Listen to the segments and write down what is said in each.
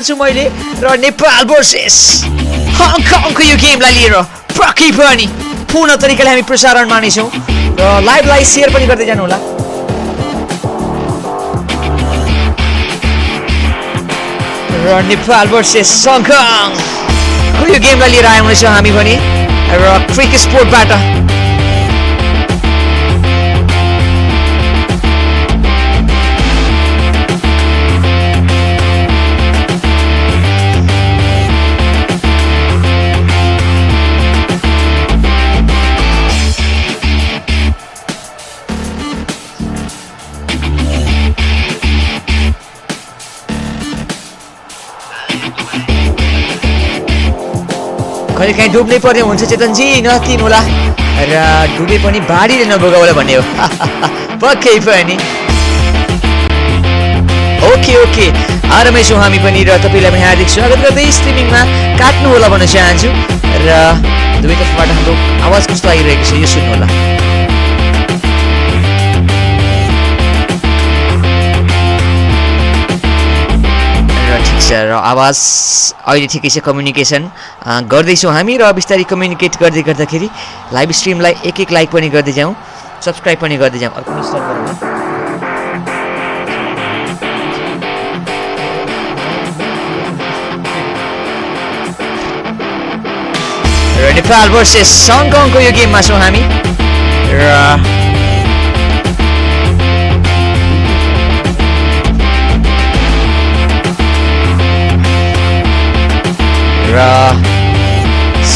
मैले र नेपाल भर्सेस हङकङको यो गेमलाई लिएर पक्कै पनि पूर्ण तरिकाले हामी प्रसारण मानेछौँ र लाइभलाई सेयर पनि गर्दै जानु होला। र नेपाल भर्सेस हङकङको यो गेमलाई लिएर आएको छौँ हामी पनि र क्रिकेट स्पोर्टबाट। कहिले काहीँ डुब्नै पर्ने हुन्छ चेतनजी, नतिन होला र डुबे पनि बाढीले नभोगाउला भन्ने हो। पक्कै पनि ओके आरामै छौँ हामी पनि र तपाईँलाई पनि हार्दिक स्वागत गर्दै स्ट्रिमिङमा काट्नु होला भन्न चाहन्छु र दुवै तर्फबाट हाम्रो आवाज कस्तो आइरहेको छ यो सुन्नु होला। र आवाज अहिले ठिकै छ, कम्युनिकेसन गर्दैछौँ हामी र बिस्तारै कम्युनिकेट गर्दै गर्दाखेरि लाइभ स्ट्रिमलाई एक लाइक पनि गर्दै जाउँ, सब्सक्राइब पनि गर्दै जाउँ। अर्को स्टार्ट गरौँ र नेपाल भर्सेस हङकङको यो गेममा छौँ हामी र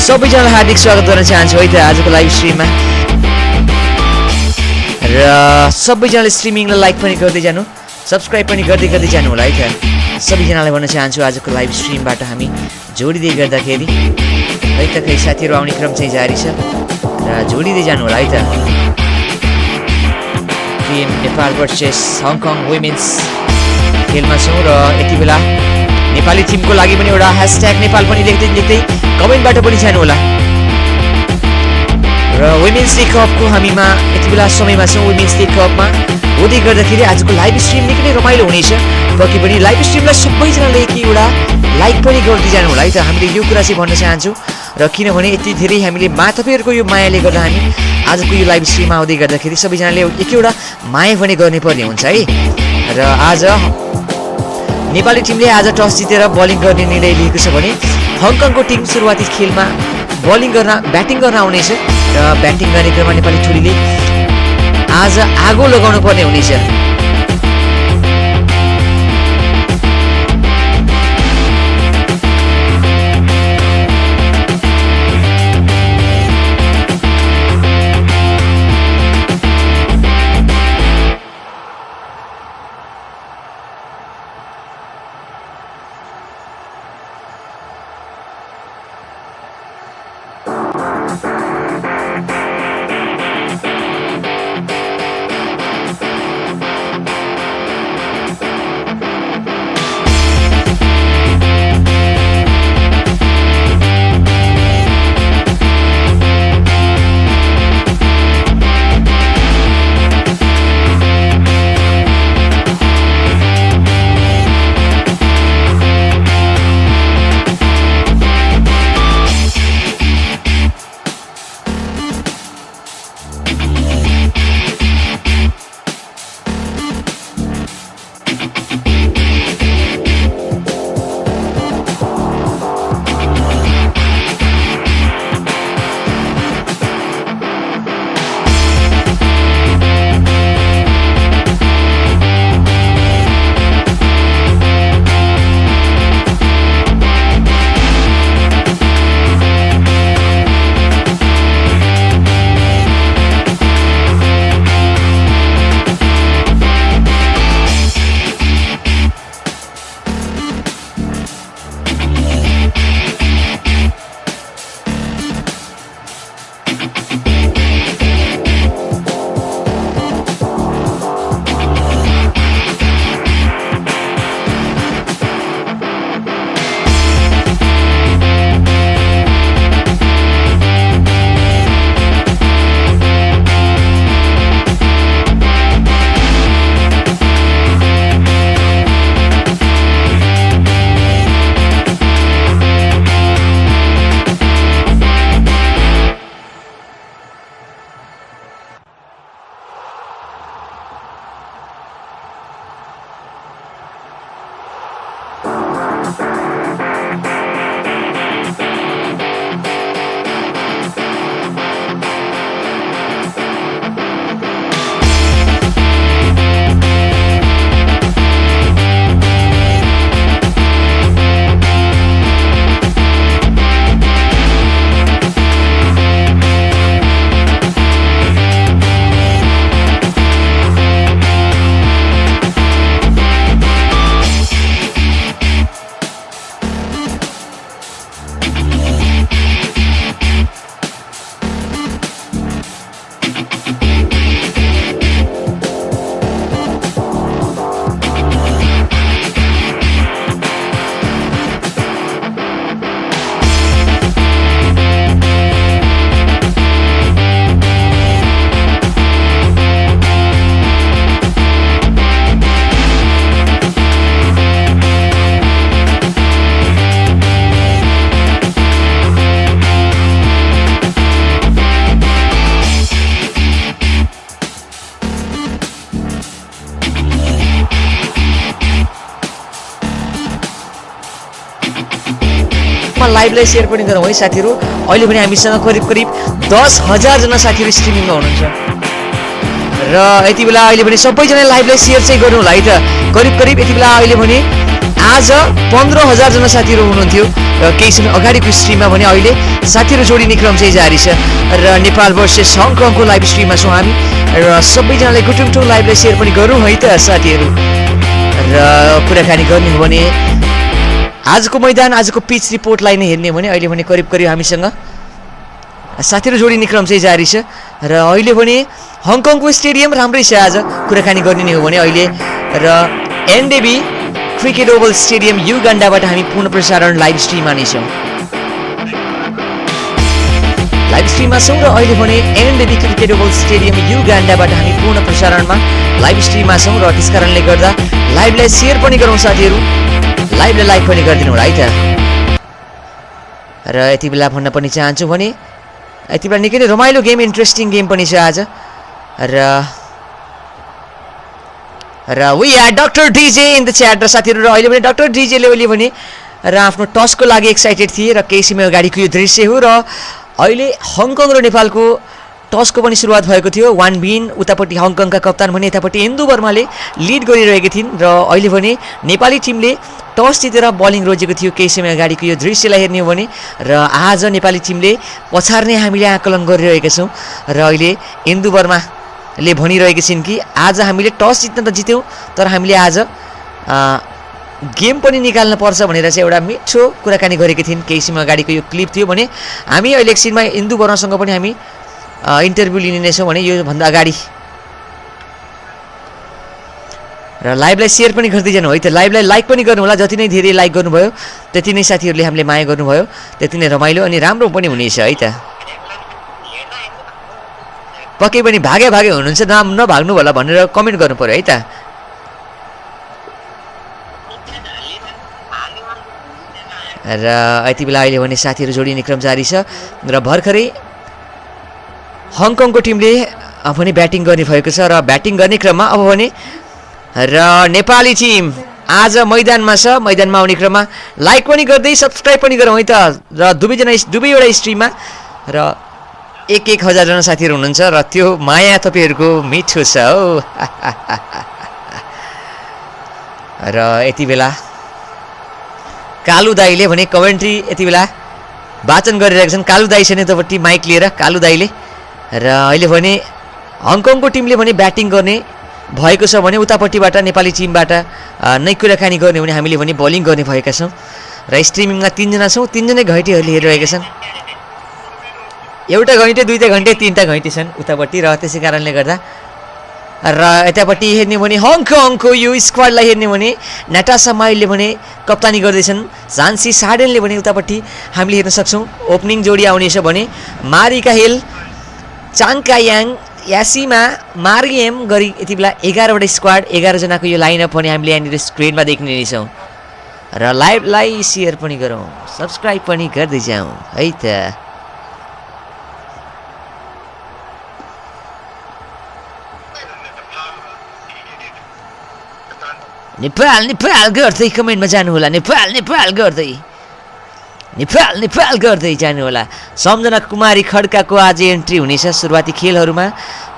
सबैजनालाई हार्दिक स्वागत गर्न चाहन्छु है त आजको लाइभ स्ट्रिममा र सबैजनाले स्ट्रिमिङलाई लाइक पनि गर्दै जानु, सब्सक्राइब पनि गर्दै जानु होला है त। सबैजनालाई भन्न चाहन्छु आजको लाइभ स्ट्रिमबाट हामी जोडिँदै गर्दाखेरि है त खै साथीहरू आउने क्रम चाहिँ जारी छ र जोडिँदै जानु होला है त। Team Nepal versus Hong Kong women's खेलमा छौँ र यति बेला नेपाली टिमको लागि पनि एउटा # नेपाल पनि लेख्दै कमेन्टबाट पनि जानु होला। र वुमेन्स डे कपको हामीमा यति बेला समयमा छौँ। वुमेन्स डे कपमा हुँदै गर्दाखेरि आजको लाइभ स्ट्रिम निकै नै रमाइलो हुनेछ। पक्कै पनि लाइभ स्ट्रिमलाई सबैजनाले एउटा लाइक पनि गर्दै जानु होला है त। हामीले यो कुरा चाहिँ भन्न चाहन्छौँ र किनभने यति धेरै हामीले तपाईँहरूको यो मायाले गर्दा हामी आजको यो लाइभ स्ट्रिममा आउँदै गर्दाखेरि सबैजनाले एकवटा माया पनि गर्नुपर्ने हुन्छ है। र आज नेपाली टिमले आज टस जितेर बलिङ गर्ने निर्णय लिएको छ भने हङकङको टिम सुरुवाती खेलमा ब्याटिङ गर्न आउनेछ र ब्याटिङ गर्ने क्रममा नेपाली टोलीले आज आगो लगाउनु पर्ने हुनेछ। ठाउँमा लाइभलाई सेयर पनि गरौँ है साथीहरू। अहिले पनि हामीसँग करिब करिब 10,000 जना साथीहरू स्ट्रिमिङमा हुनुहुन्छ र यति बेला अहिले पनि सबैजना लाइभलाई सेयर चाहिँ गर्नु होला है त। करिब करिब यति बेला अहिले भने आज 15,000 जना साथीहरू हुनुहुन्थ्यो र केही समय अगाडिको स्ट्रिममा भने अहिले साथीहरू जोडिने क्रम चाहिँ जारी छ र नेपाल भर्सेस हङकङको लाइभ स्ट्रिममा छौँ हामी र सबैजनाले गुटुङ लाइभलाई सेयर पनि गरौँ है त साथीहरू। र कुराकानी गर्ने हो भने आजको मैदान आजको पिच रिपोर्टलाई नै हेर्ने हो भने अहिले भने करिब करिब हामीसँग साथीहरू जोडिने क्रम चाहिँ जारी छ र अहिले भने हङकङको स्टेडियम राम्रै छ आज कुराकानी गर्ने हो भने अहिले र एनडेबी क्रिकेट ओभल स्टेडियम युगान्डाबाट हामी पुनः प्रसारण लाइभ स्ट्रिममा नै छौँ र अहिले भने एनडेबी क्रिकेट ओभल स्टेडियम युगान्डाबाट हामी पूर्ण प्रसारणमा लाइभ स्ट्रिममा छौँ र त्यस कारणले गर्दा लाइभलाई सेयर पनि गरौँ साथीहरू, लाइभलाई लाइक पनि गरिदिनु होला है त। र यति बेला भन्न पनि चाहन्छु भने यति बेला निकै नै रमाइलो गेम, इन्ट्रेस्टिङ गेम पनि छ आज र we are doctor DJ in the chat र साथीहरू। र अहिले भने डाक्टर डिजेले अहिले भने र आफ्नो टसको लागि एक्साइटेड थिए र केही समय अगाडिको यो दृश्य हो र अहिले हङकङ र नेपालको टसको पनि सुरुवात भएको थियो। 1 विन उतापट्टि हङकङका कप्तान भने यतापट्टि इन्दु वर्माले लिड गरिरहेकी थिइन् र अहिले भने नेपाली टिमले टस जितेर बलिङ रोजेको थियो केही समय अगाडिको यो दृश्यलाई हेर्ने हो भने र आज नेपाली टिमले पछार्ने हामीले आकलन गरिरहेका छौँ र अहिले इन्दु वर्माले भनिरहेकी छिन् कि आज हामीले टस जित्न त जित्यौँ तर हामीले आज गेम पनि निकाल्न पर्छ भनेर चाहिँ एउटा मिठो कुराकानी गरेकी थिइन्। केही समय अगाडिको यो क्लिप थियो भने हामी अहिले एकछिनमा इन्दु वर्मासँग पनि हामी इन्टरभ्यू लिने नै छौँ भने योभन्दा अगाडि र लाइभलाई सेयर पनि गर्दै जानु है त। लाइभलाई लाइक पनि गर्नु होला, जति नै धेरै लाइक गर्नुभयो त्यति नै साथीहरूले हामीले माया गर्नुभयो त्यति नै रमाइलो अनि राम्रो पनि हुनेछ है त। पक्कै पनि भागे हुनुहुन्छ नभाग्नु होला भनेर कमेन्ट गर्नु पर्यो है त। र यति बेला अहिले भने साथीहरू जोडिने क्रम जारी छ र भर्खरै हङकङको टिमले भने ब्याटिङ गर्ने भएको छ र ब्याटिङ गर्ने क्रममा अब भने र नेपाली टिम आज मैदानमा छ। मैदानमा आउने क्रममा लाइक पनि गर्दै सब्सक्राइब पनि गरौँ है त। र दुवैवटा स्ट्रिममा र 1,000 जना साथीहरू हुनुहुन्छ र त्यो माया तपाईँहरूको मिठो छ हो। र यति बेला कालु दाईले भने कमेन्ट्री यति बेला वाचन गरिरहेका छन्। कालु दाई छैन यतापट्टि माइक लिएर कालु दाईले र अहिले भने हङकङको टिमले भने ब्याटिङ गर्ने भएको छ भने उतापट्टिबाट नेपाली टिमबाट नै कुराकानी गर्ने भने हामीले भने बलिङ गर्ने भएका छौँ र स्ट्रिमिङमा 3 जना छौँ। 3 जनै घैँटेहरूले हेरिरहेका छन्। एउटा घैँटे, दुईटा घैँटे, तीनटा घैँटे छन् उतापट्टि र त्यसै कारणले गर्दा र यतापट्टि हेर्ने भने हङकङको यो स्क्वाडलाई हेर्ने भने नाटासा माइलले भने कप्तानी गर्दैछन्। झान्सी साडेनले भने उतापट्टि हामीले हेर्न सक्छौँ ओपनिङ जोडी आउनेछ भने मारिका हिल, चाङका याङ, यासीमा, मारिएम गरी यति बेला 11वटा स्क्वाड 11 जनाको यो लाइनअप पनि हामीले यहाँनिर स्क्रिनमा देख्ने नै छौँ र लाइभलाई सेयर पनि गरौँ, सब्सक्राइब पनि गर्दै जाउँ है त। नेपाल गर्दै कमेन्टमा जानुहोला, नेपाल गर्दै जानुहोला। सम्झना कुमारी खड्काको आज एन्ट्री हुनेछ सुरुवाती खेलहरूमा।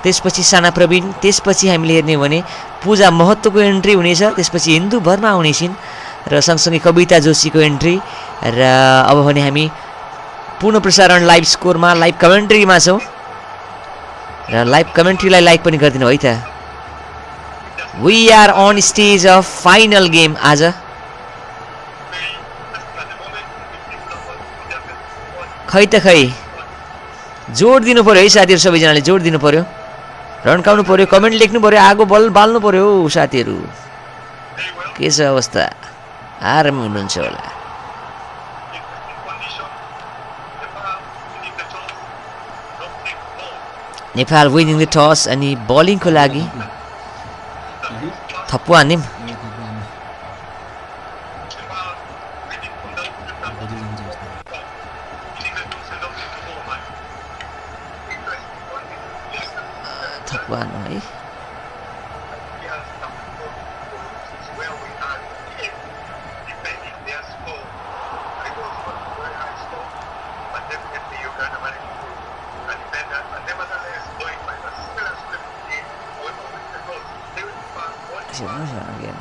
त्यसपछि साना प्रवीण, त्यसपछि हामीले हेर्ने भने पूजा महत्त्वको एन्ट्री हुनेछ, त्यसपछि इन्दु वर्मा आउनेछिन् र सँगसँगै कविता जोशीको एन्ट्री र अब भने हामी पुनः प्रसारण लाइभ स्कोरमा लाइभ कमेन्ट्रीमा छौँ र लाइभ कमेन्ट्रीलाई लाइक पनि गरिदिनु है त। We are on stage of final game आज। खै त खै जोड दिनु पर्यो है साथीहरू, सबैजनाले जोड दिनु पर्यो, रन्काउनु पर्यो, कमेन्ट लेख्नु पर्यो, आगो बाल्नु पर्यो साथीहरू। के छ अवस्था? आराम हुनुहुन्छ होला। नेपाल विनिङ द टस अनि बलिङको लागि थप्पु हान्दिम। थप्पु हान्नु है। गेम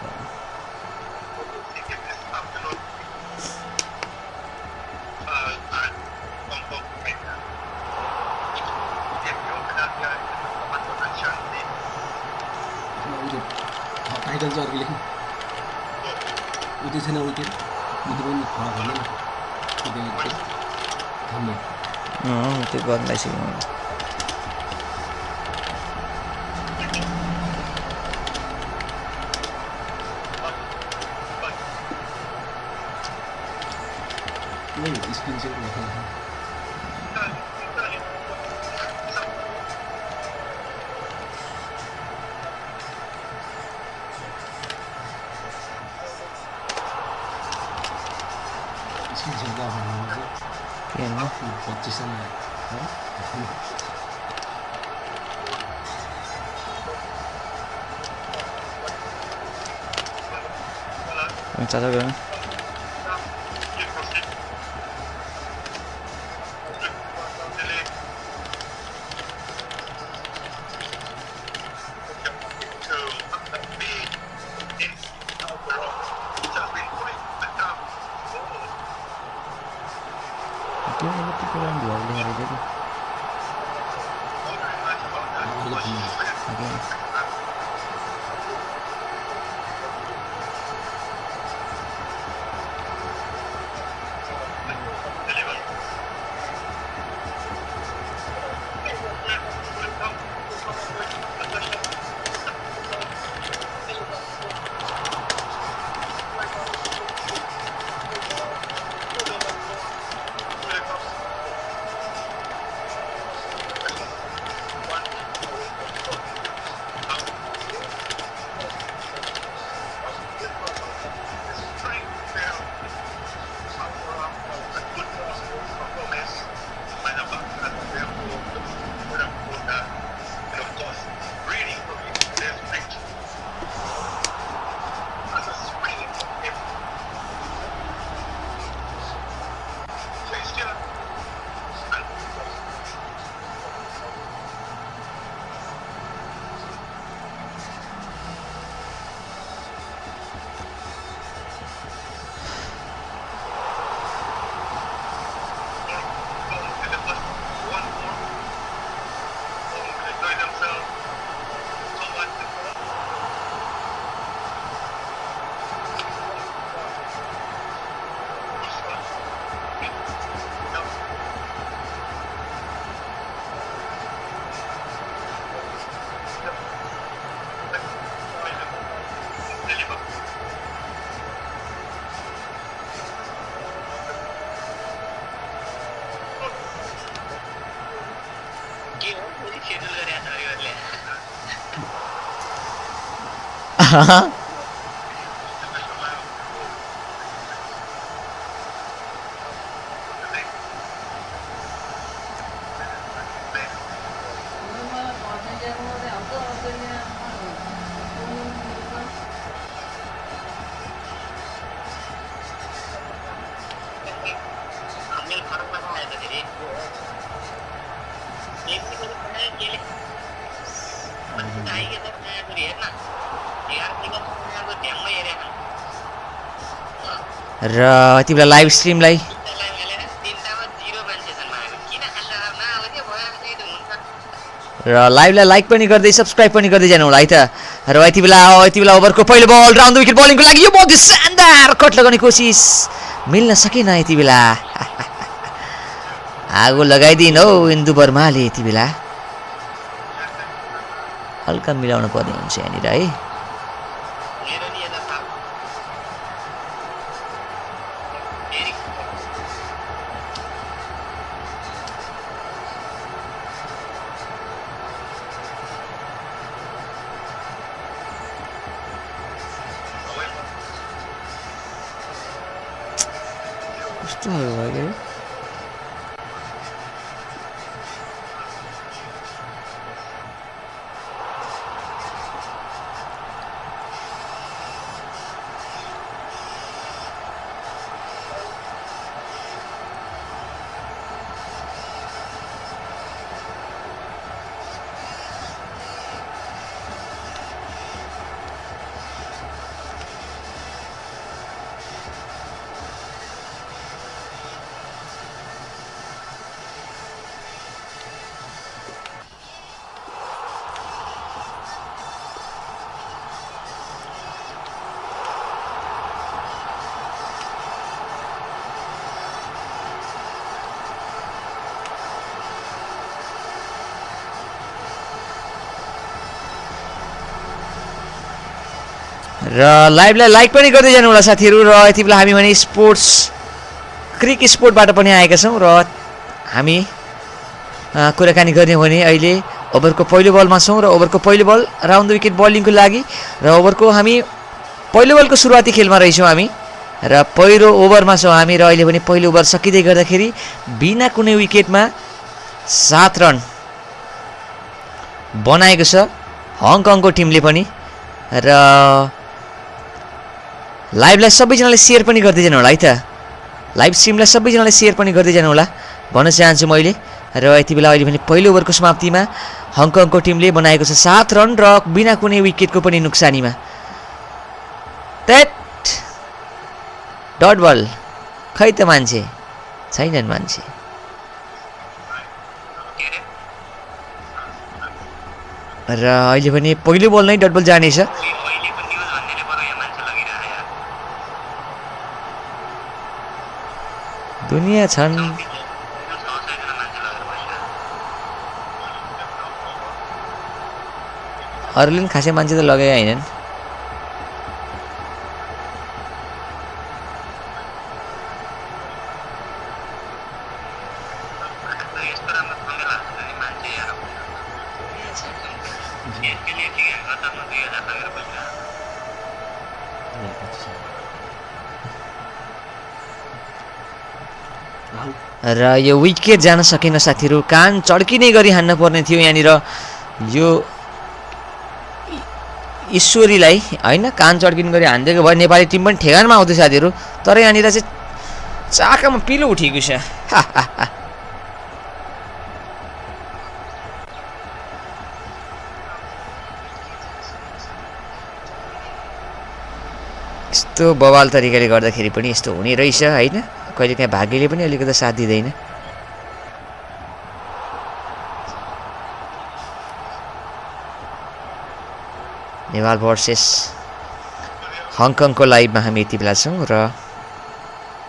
टाइटल चाहिँ अर्को लेख्नु उतै छैन विकेट उतै पनि खडा भन्दैन थाम्ने त्यो गर्दैछु स्क्रिन चाहिँ चाचा गयो र यति बेला लाइभ स्ट्रिमलाई र लाइभलाई लाइक पनि गर्दै सब्स्क्राइब पनि गर्दै जानु होला है त। र यति बेला ओभरको पहिलो बल राउन्ड द विकेट बलिङको लागि यो बल शानदार कट लगाउने कोसिस मिल्न सकेन। यति बेला आगो लगाइदिन हौ इन्दु वर्माले यति बेला हल्का मिलाउन पर्ने हुन्छ यहाँनिर है। कस्तो भयो र लाइभलाई लाइक पनि गर्दै जानु होला साथीहरू। र यति बेला हामी भने स्पोर्ट्स क्रिक स्पोर्टबाट पनि आएका छौँ र हामी कुराकानी गर्ने हो भने अहिले ओभरको पहिलो बलमा छौँ र ओभरको पहिलो बल राउन्ड द विकेट बलिङको लागि र ओभरको हामी पहिलो बलको सुरुवाती खेलमा रहेछौँ हामी र पहिलो ओभरमा छौँ हामी र अहिले पनि पहिलो ओभर सकिँदै गर्दाखेरि बिना कुनै विकेटमा 7 रन बनाएको छ हङकङको टिमले पनि। र लाइभलाई सबैजनाले सेयर पनि गर्दै जानु होला है त, लाइभ स्ट्रिमलाई सबैजनाले सेयर पनि गर्दै जानु होला भन्न चाहन्छु मैले। र यति बेला अहिले पनि पहिलो ओभरको समाप्तिमा हङकङको टिमले बनाएको छ 7 रन र बिना कुनै विकेटको पनि नोक्सानीमा। डट बल खै त मान्छे छैनन् मान्छे। र अहिले पनि पहिलो बल नै डट बल जानेछ। दुनियाँ छन् अरूले पनि खासै मान्छे त लगेका होइनन्। र यो विकेट जान सकेन साथीहरू, कान चड्किने गरी हान्न पर्ने थियो यहाँनिर यो ईश्वरीलाई होइन, कान चड्किने गरी हानिदिएको भए नेपाली टिम पनि ठेगानमा आउँथ्यो साथीहरू। तर यहाँनिर चाहिँ चाकामा पिलो उठेको छ। यस्तो बवाल तरिकाले गर्दाखेरि पनि यस्तो हुने रहेछ होइन, कहिलेकाहीँ भाग्यले पनि अलिकति साथ दिँदैन। नेपाल भर्सेस हङकङको लाइभमा हामी यति बेला छौँ र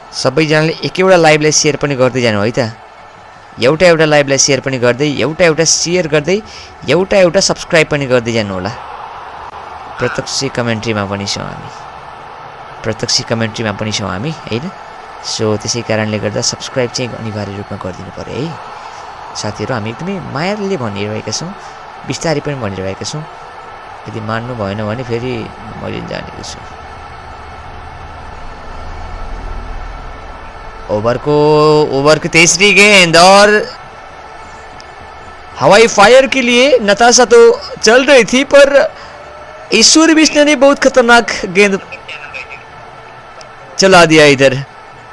सबैजनाले एकैवटा लाइभलाई सेयर पनि गर्दै जानु है त, एउटा लाइभलाई सेयर पनि गर्दै एउटा सेयर गर्दै एउटा सब्सक्राइब पनि गर्दै जानु होला। प्रत्यक्ष कमेन्ट्रीमा पनि छौँ हामी होइन। सो त्यसै कारणले गर्दा सब्सक्राइब चाहिँ अनिवार्य रूपमा गरिदिनु पर्यो है साथीहरू। हामी एकदमै मायाले भनिरहेका छौँ, बिस्तारै पनि भनिरहेका छौँ। यदि मान्नु भएन भने फेरि मैले जानेको छु। ओभर की तीसरी गेंद और हवाई फायर के लिए नताशा तो चल रही थी पर ईश्वर विष्णु ने बहुत खतरनाक गेंद चला दिया इधर।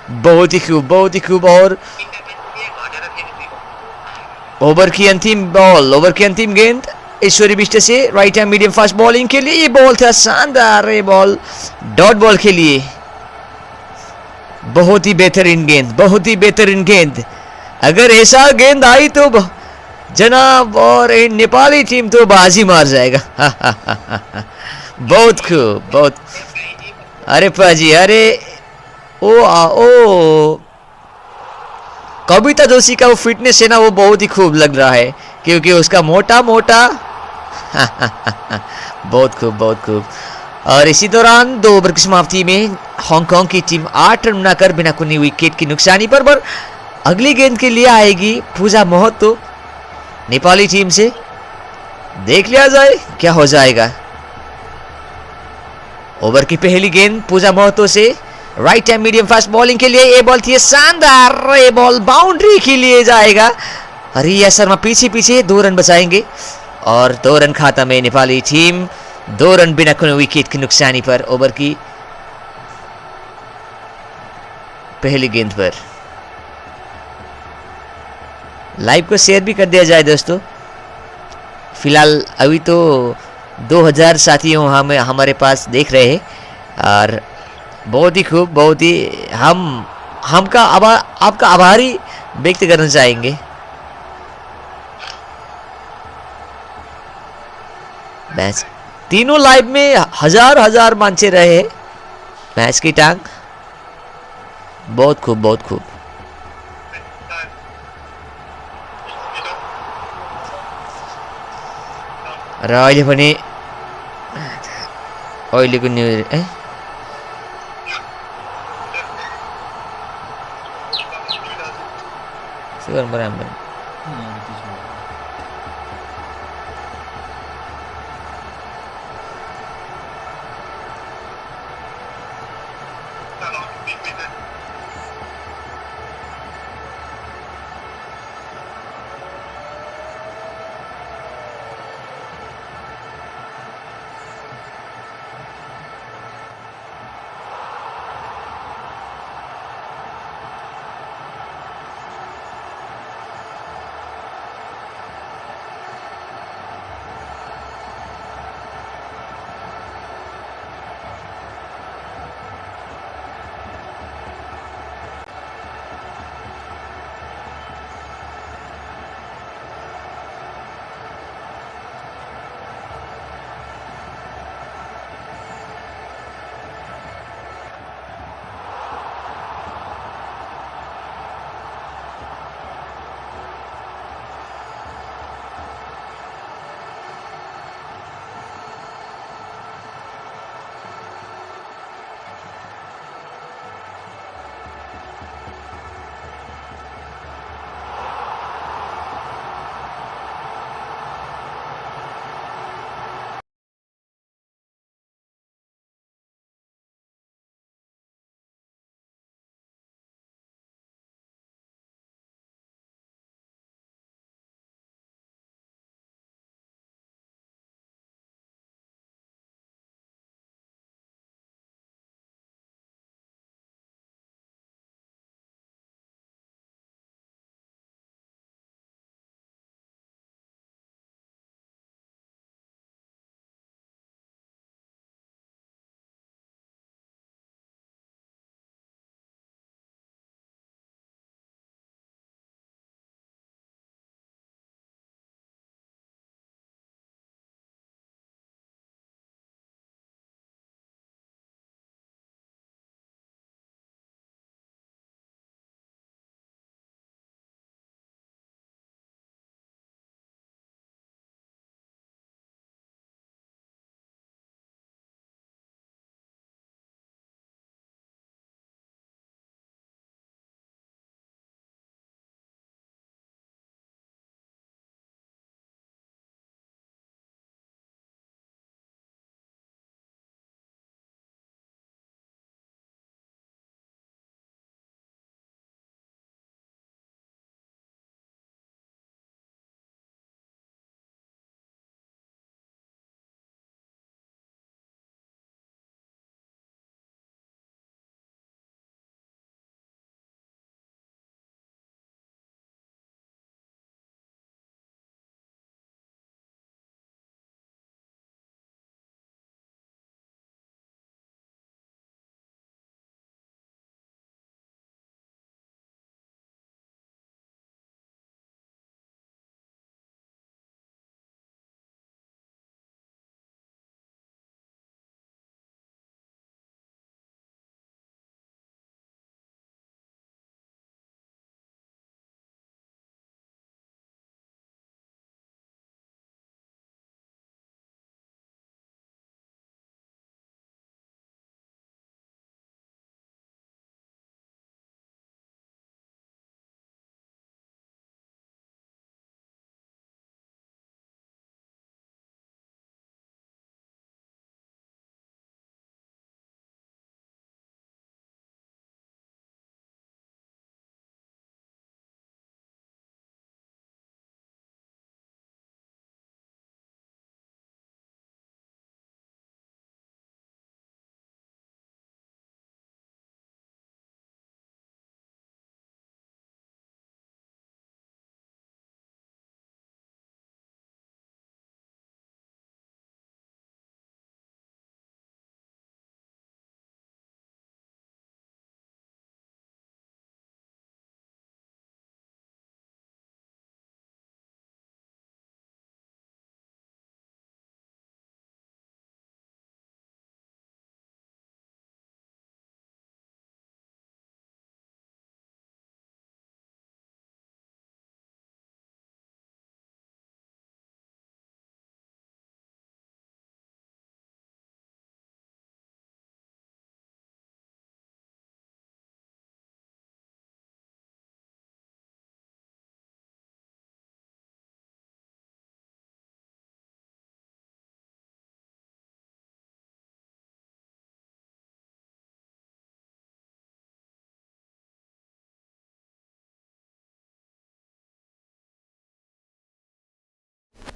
बहुत ही खूब। और ओवर की अंतिम गेंद ईश्वरी बिष्ट से right hand medium fast bowling के लिए। ये बॉल था शानदार, ये बॉल डॉट बॉल के लिए बहुत ही बेहतरीन गेंद। अगर ऐसा गेंद आई तो जनाब और नेपाली टीम तो बाजी मार जाएगा। बहुत खूब। अरे पाजी, अरे ओ कविता जोशी का वो फिटनेस है ना, वो बहुत ही खूब लग रहा है क्योंकि उसका मोटा बहुत खूब। और इसी दौरान 2 ओवर की समाप्ति में हांगकांग की टीम 8 रन बनाकर बिना कोई विकेट की नुकसानी पर अगली गेंद के लिए आएगी पूजा महतो नेपाली टीम से। देख लिया जाए क्या हो जाएगा। ओवर की पहली गेंद पूजा महतो से right hand medium fast bowling के लिए। ये बॉल थी शानदार, ये बॉल बाउंड्री के लिए जाएगा। रिया शर्मा पीछे 2 रन बचाएंगे और 2 रन खाता में नेपाली टीम 2 रन बिना कोई विकेट की नुकसानी पर ओवर की पहली गेंद पर। लाइव को शेयर भी कर दिया जाए दोस्तों। फिलहाल अभी तो 2000 साथी हमारे पास देख रहे हैं और बहुत ही खूब, आपका आभारी व्यक्त करना चाहेंगे। मैच तीनों लाइव में हजार मांचे रहे मैच की टांग। बहुत खूब। र अहिले पनि अहिलेको न्यु ए के गर्नु पर्यो हाम्रो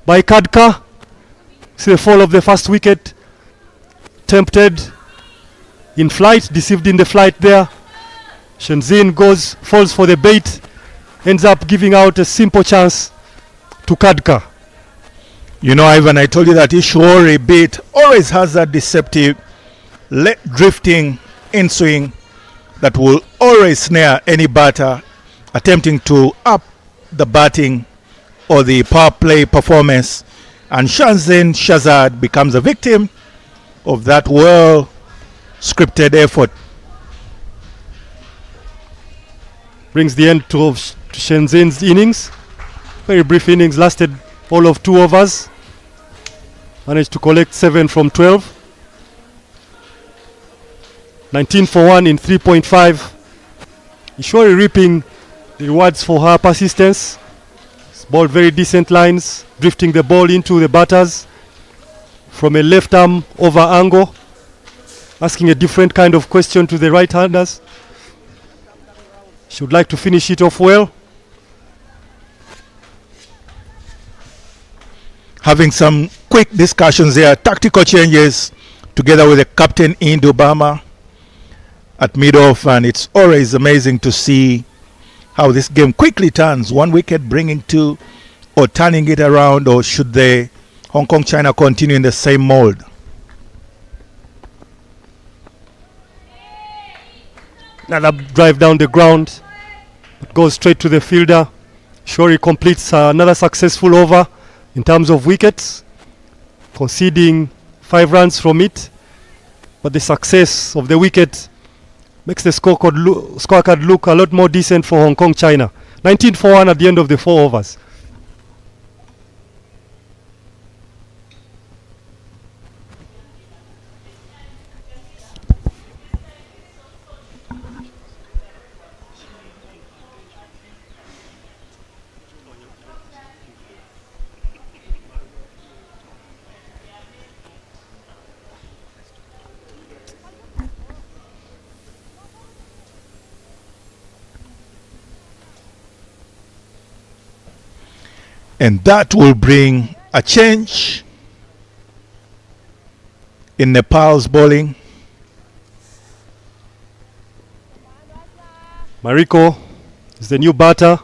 by Kadka. See the fall of the first wicket. Tempted in flight, deceived in the flight there. Shenzhen falls for the bait, ends up giving out a simple chance to Kadka. You know, Ivan, I told you that Ishwari bait always has that deceptive drifting in swing that will always snare any batter attempting to up the batting or the power play performance. And Shenzhen Shazad becomes a victim of that well scripted effort. Brings the end to Shenzhen's innings. Very brief innings, lasted all of 2 overs. Managed to collect 7 from 12. 19 for 1 in 3.5. Ishwari reaping the rewards for her persistence. Ball very decent lines, drifting the ball into the batters from a left arm over angle, asking a different kind of question to the right-handers. She would like to finish it off well. Having some quick discussions there, tactical changes together with the captain in Obama at mid-off, and it's always amazing to see how this game quickly turns. 1 wicket bringing 2, or turning it around, or should the Hong Kong China continue in the same mold? Another drive down the ground, goes straight to the fielder. Shori completes another successful over in terms of wickets, conceding 5 runs from it, but the success of the wicket makes the scorecard look a lot more decent for Hong Kong China. 19 for 1 at the end of the 4 overs. And that will bring a change in Nepal's bowling. Mariko is the new batter,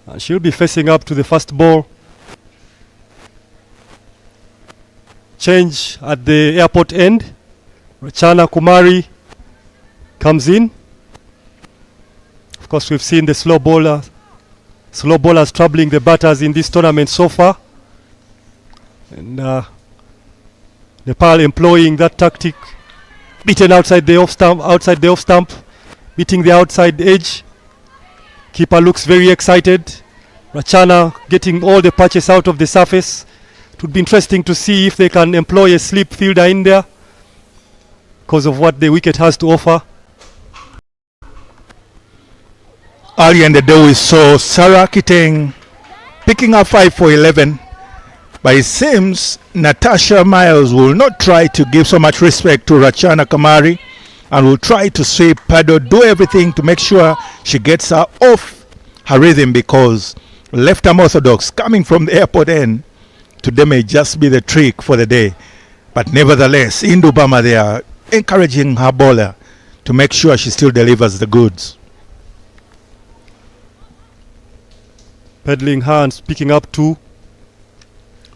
and she'll be facing up to the first ball. Change at the airport end. Rachana Kumari comes in. Of course, we've seen the slow bowlers troubling the batters in this tournament so far. And Nepal employing that tactic, beaten outside the off stump, beating the outside edge. Keeper looks very excited. Rachana getting all the patches out of the surface. It would be interesting to see if they can employ a slip fielder in there because of what the wicket has to offer. Earlier in the day we saw Sarah Kiteng picking up 5 for 11, but it seems Natasha Miles will not try to give so much respect to Rachana Kamari and will try to sweep, paddle, do everything to make sure she gets her off her rhythm, because left arm orthodox coming from the airport end today may just be the trick for the day. But nevertheless, Indubama, they are encouraging her bowler to make sure she still delivers the goods. Peddling hands, picking up 2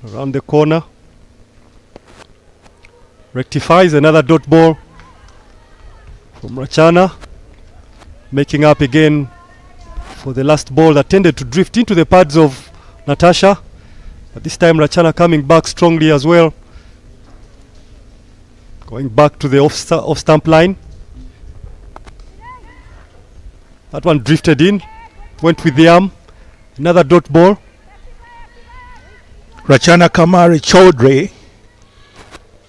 around the corner. Rectifies another dot ball from Rachana, making up again for the last ball that tended to drift into the pads of Natasha. But this time Rachana coming back strongly as well, going back to the off stump line. That one drifted in, went with the arm. Another dot ball. Rachana Kamari Chaudhry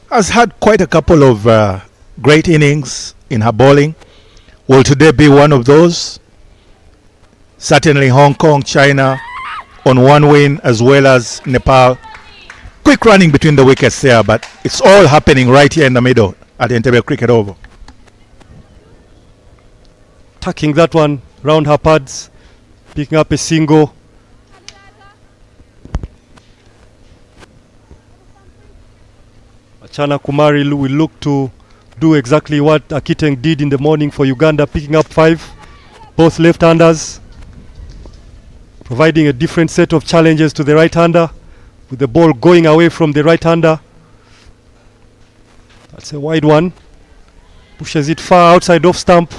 has had quite a couple of great innings in her bowling. Will today be one of those? Certainly Hong Kong, China on 1 win, as well as Nepal. Quick running between the wickets there, but it's all happening right here in the middle at the Entebbe Cricket Oval. Tucking that one round her pads, picking up a single. Rachana Kumari will look to do exactly what Akiteng did in the morning for Uganda, picking up 5, both left-handers, providing a different set of challenges to the right-hander, with the ball going away from the right-hander. That's a wide one. Pushes it far outside off stump,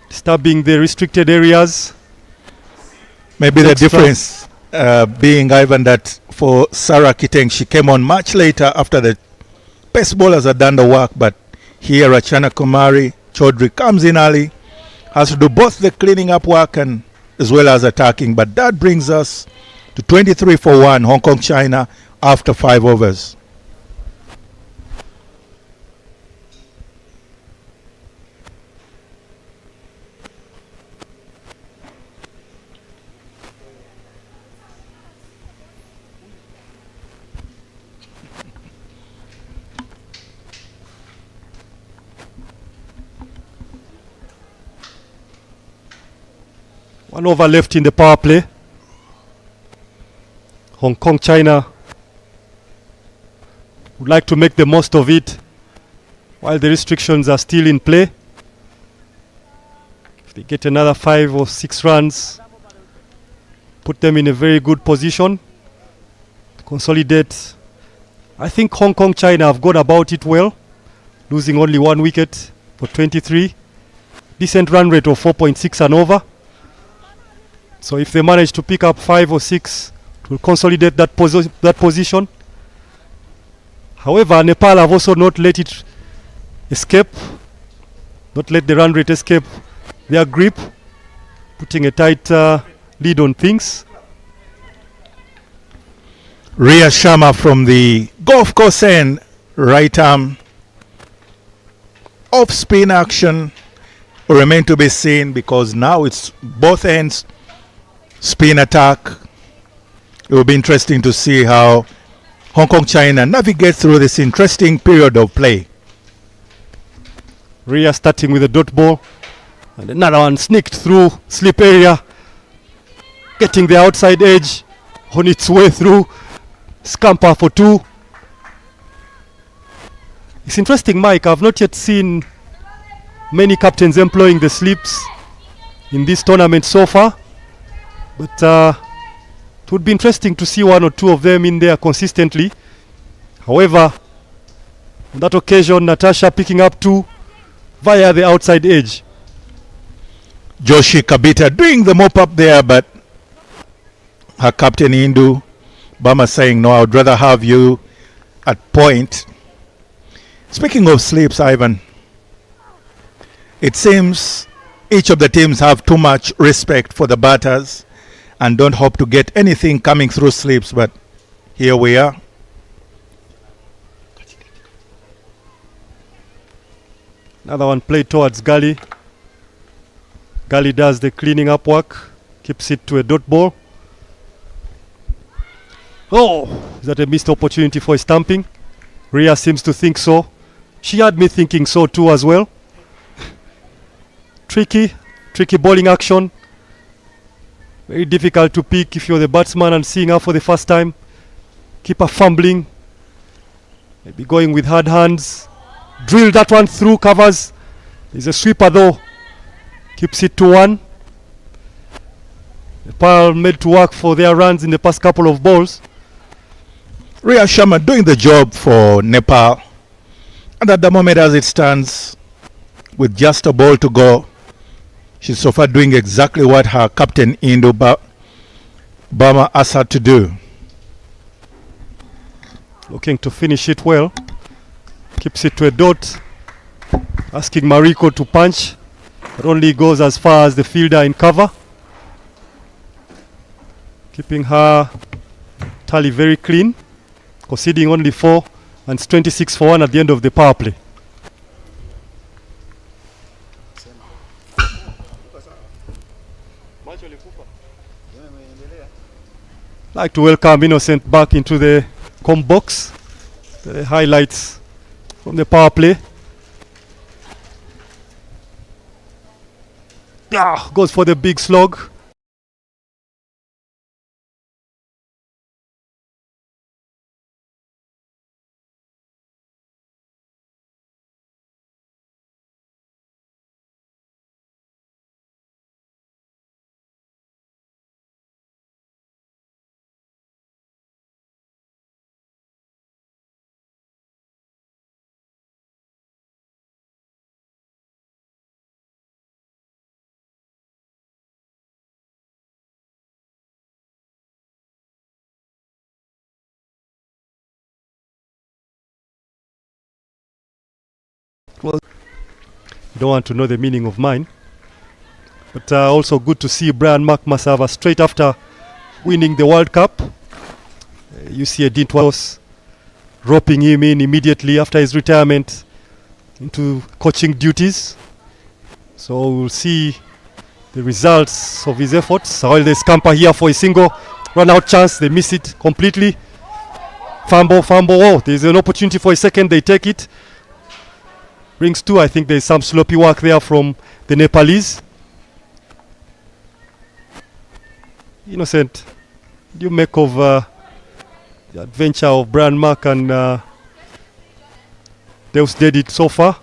disturbing the restricted areas. Maybe the difference being, Ivan, that for Sarah Kiteng, she came on much later after the best bowlers had done the work. But here, Rachana Kumari Chaudhry comes in early, has to do both the cleaning up work and as well as attacking. But that brings us to 23 for 1, Hong Kong China, after 5 overs. One over left in the power play. Hong Kong China would like to make the most of it while the restrictions are still in play. If they get another 5 or 6 runs, put them in a very good position to consolidate. I think Hong Kong China have gone about it well, losing only 1 wicket for 23. Decent run rate of 4.6 and over. So if they manage to pick up 5 or 6, it will consolidate that position. However, Nepal have also not let it escape, not let the run rate escape their grip, putting a tight lead on things. Ria Sharma from the golf course end, right arm, off spin action will remain to be seen because now it's both ends. Spin attack. It will be interesting to see how Hong Kong China navigate through this interesting period of play. Ria starting with a dot ball, and another one sneaked through slip area, getting the outside edge on its way through. Scamper for 2. It's interesting, Mike. I've not yet seen many captains employing the slips in this tournament so far. But it would be interesting to see 1 or 2 of them in there consistently. However, on that occasion, Natasha picking up 2 via the outside edge. Joshi Kabita doing the mop up there, but her captain Indu Bama saying, no, I would rather have you at point. Speaking of slips, Ivan, it seems each of the teams have too much respect for the batters and don't hope to get anything coming through slips, but here we are. Another one played towards Gali. Gali does the cleaning up work, keeps it to a dot ball. Oh, is that a missed opportunity for a stamping? Ria seems to think so. She had me thinking so too as well. Tricky bowling action. Very difficult to pick if you're the batsman and seeing her for the first time. Keeper fumbling. Maybe going with hard hands. Drill that one through, covers. There's a sweeper though. Keeps it to 1. Nepal made to work for their runs in the past couple of balls. Ria Sharma doing the job for Nepal. And at the moment as it stands, with just a ball to go, she's so far doing exactly what her captain Indu Bama asked her to do. Looking to finish it well. Keeps it to a dot. Asking Mariko to punch. But only goes as far as the fielder in cover. Keeping her tally very clean. Conceding only 4, and it's 26 for 1 at the end of the power play. Like to welcome Innocent back into the com box. The highlights from the power play. Goes for the big slog. Well, you don't want to know the meaning of mine. But also good to see Brian Masava straight after winning the World Cup. You see Dean Twas roping him in immediately after his retirement into coaching duties. So we'll see the results of his efforts. While they scamper here for a single run out chance, they miss it completely. Fumble. Oh, there's an opportunity for a second, they take it. Brings two. I think there's some sloppy work there from the Nepalese. Innocent, what do you make of the adventure of Brian Mark and Deus did it so far?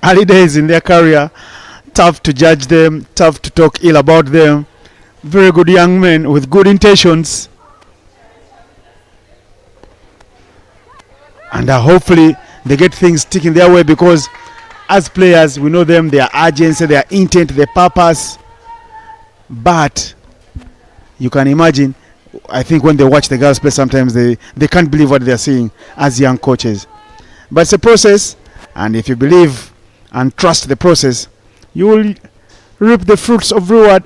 Early days in their career, tough to judge them, tough to talk ill about them. Very good young men with good intentions. And hopefully they get things sticking their way, because as players we know them, their urgency, their intent, their purpose. But you can imagine, I think when they watch the girls play, sometimes they can't believe what they're seeing as young coaches. But it's a process, and if you believe and trust the process, you will reap the fruits of reward.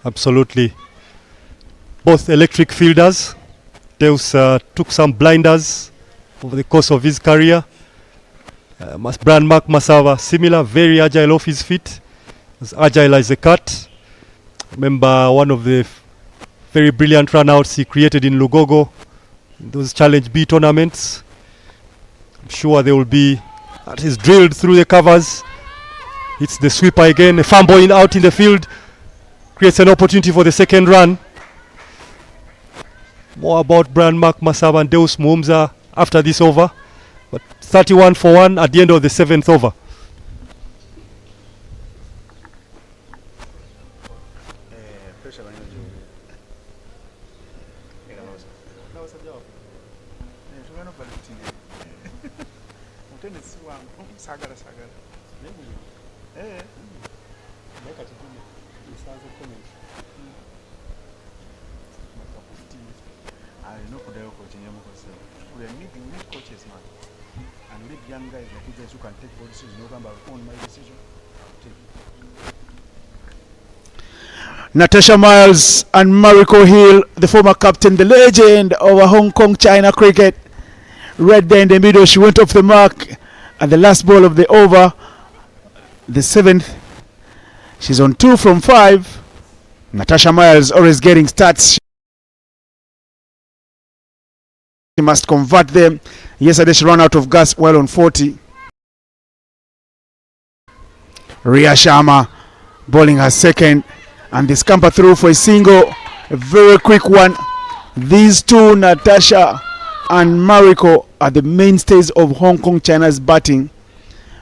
Absolutely. Both electric fielders. Deus took some blinders over the course of his career. Brian Mark Masava, similar, very agile off his feet, as agile as a cat. Remember one of the very brilliant runouts he created in Lugogo, in those Challenge B tournaments. I'm sure they will be, that is drilled through the covers. It's the sweeper again, a fumble out in the field, creates an opportunity for the second run. More about Brian Mark Masava and Deus Muumza after this over. But 31 for 1 at the end of the 7th over. Young guys like you guys who can take bold decisions, no number on my decision. Natasha Miles and Mariko Hill, the former captain, the legend of Hong Kong China cricket. Right there in the middle, she went off the mark at the last ball of the over, the 7th. She's on 2 from 5. Natasha Miles always getting stats. She must convert them. Yesterday she ran out of gas while on 40. Ria Sharma bowling her second, and they scamper through for a single, a very quick one. These two, Natasha and Mariko, are the mainstays of Hong Kong China's batting.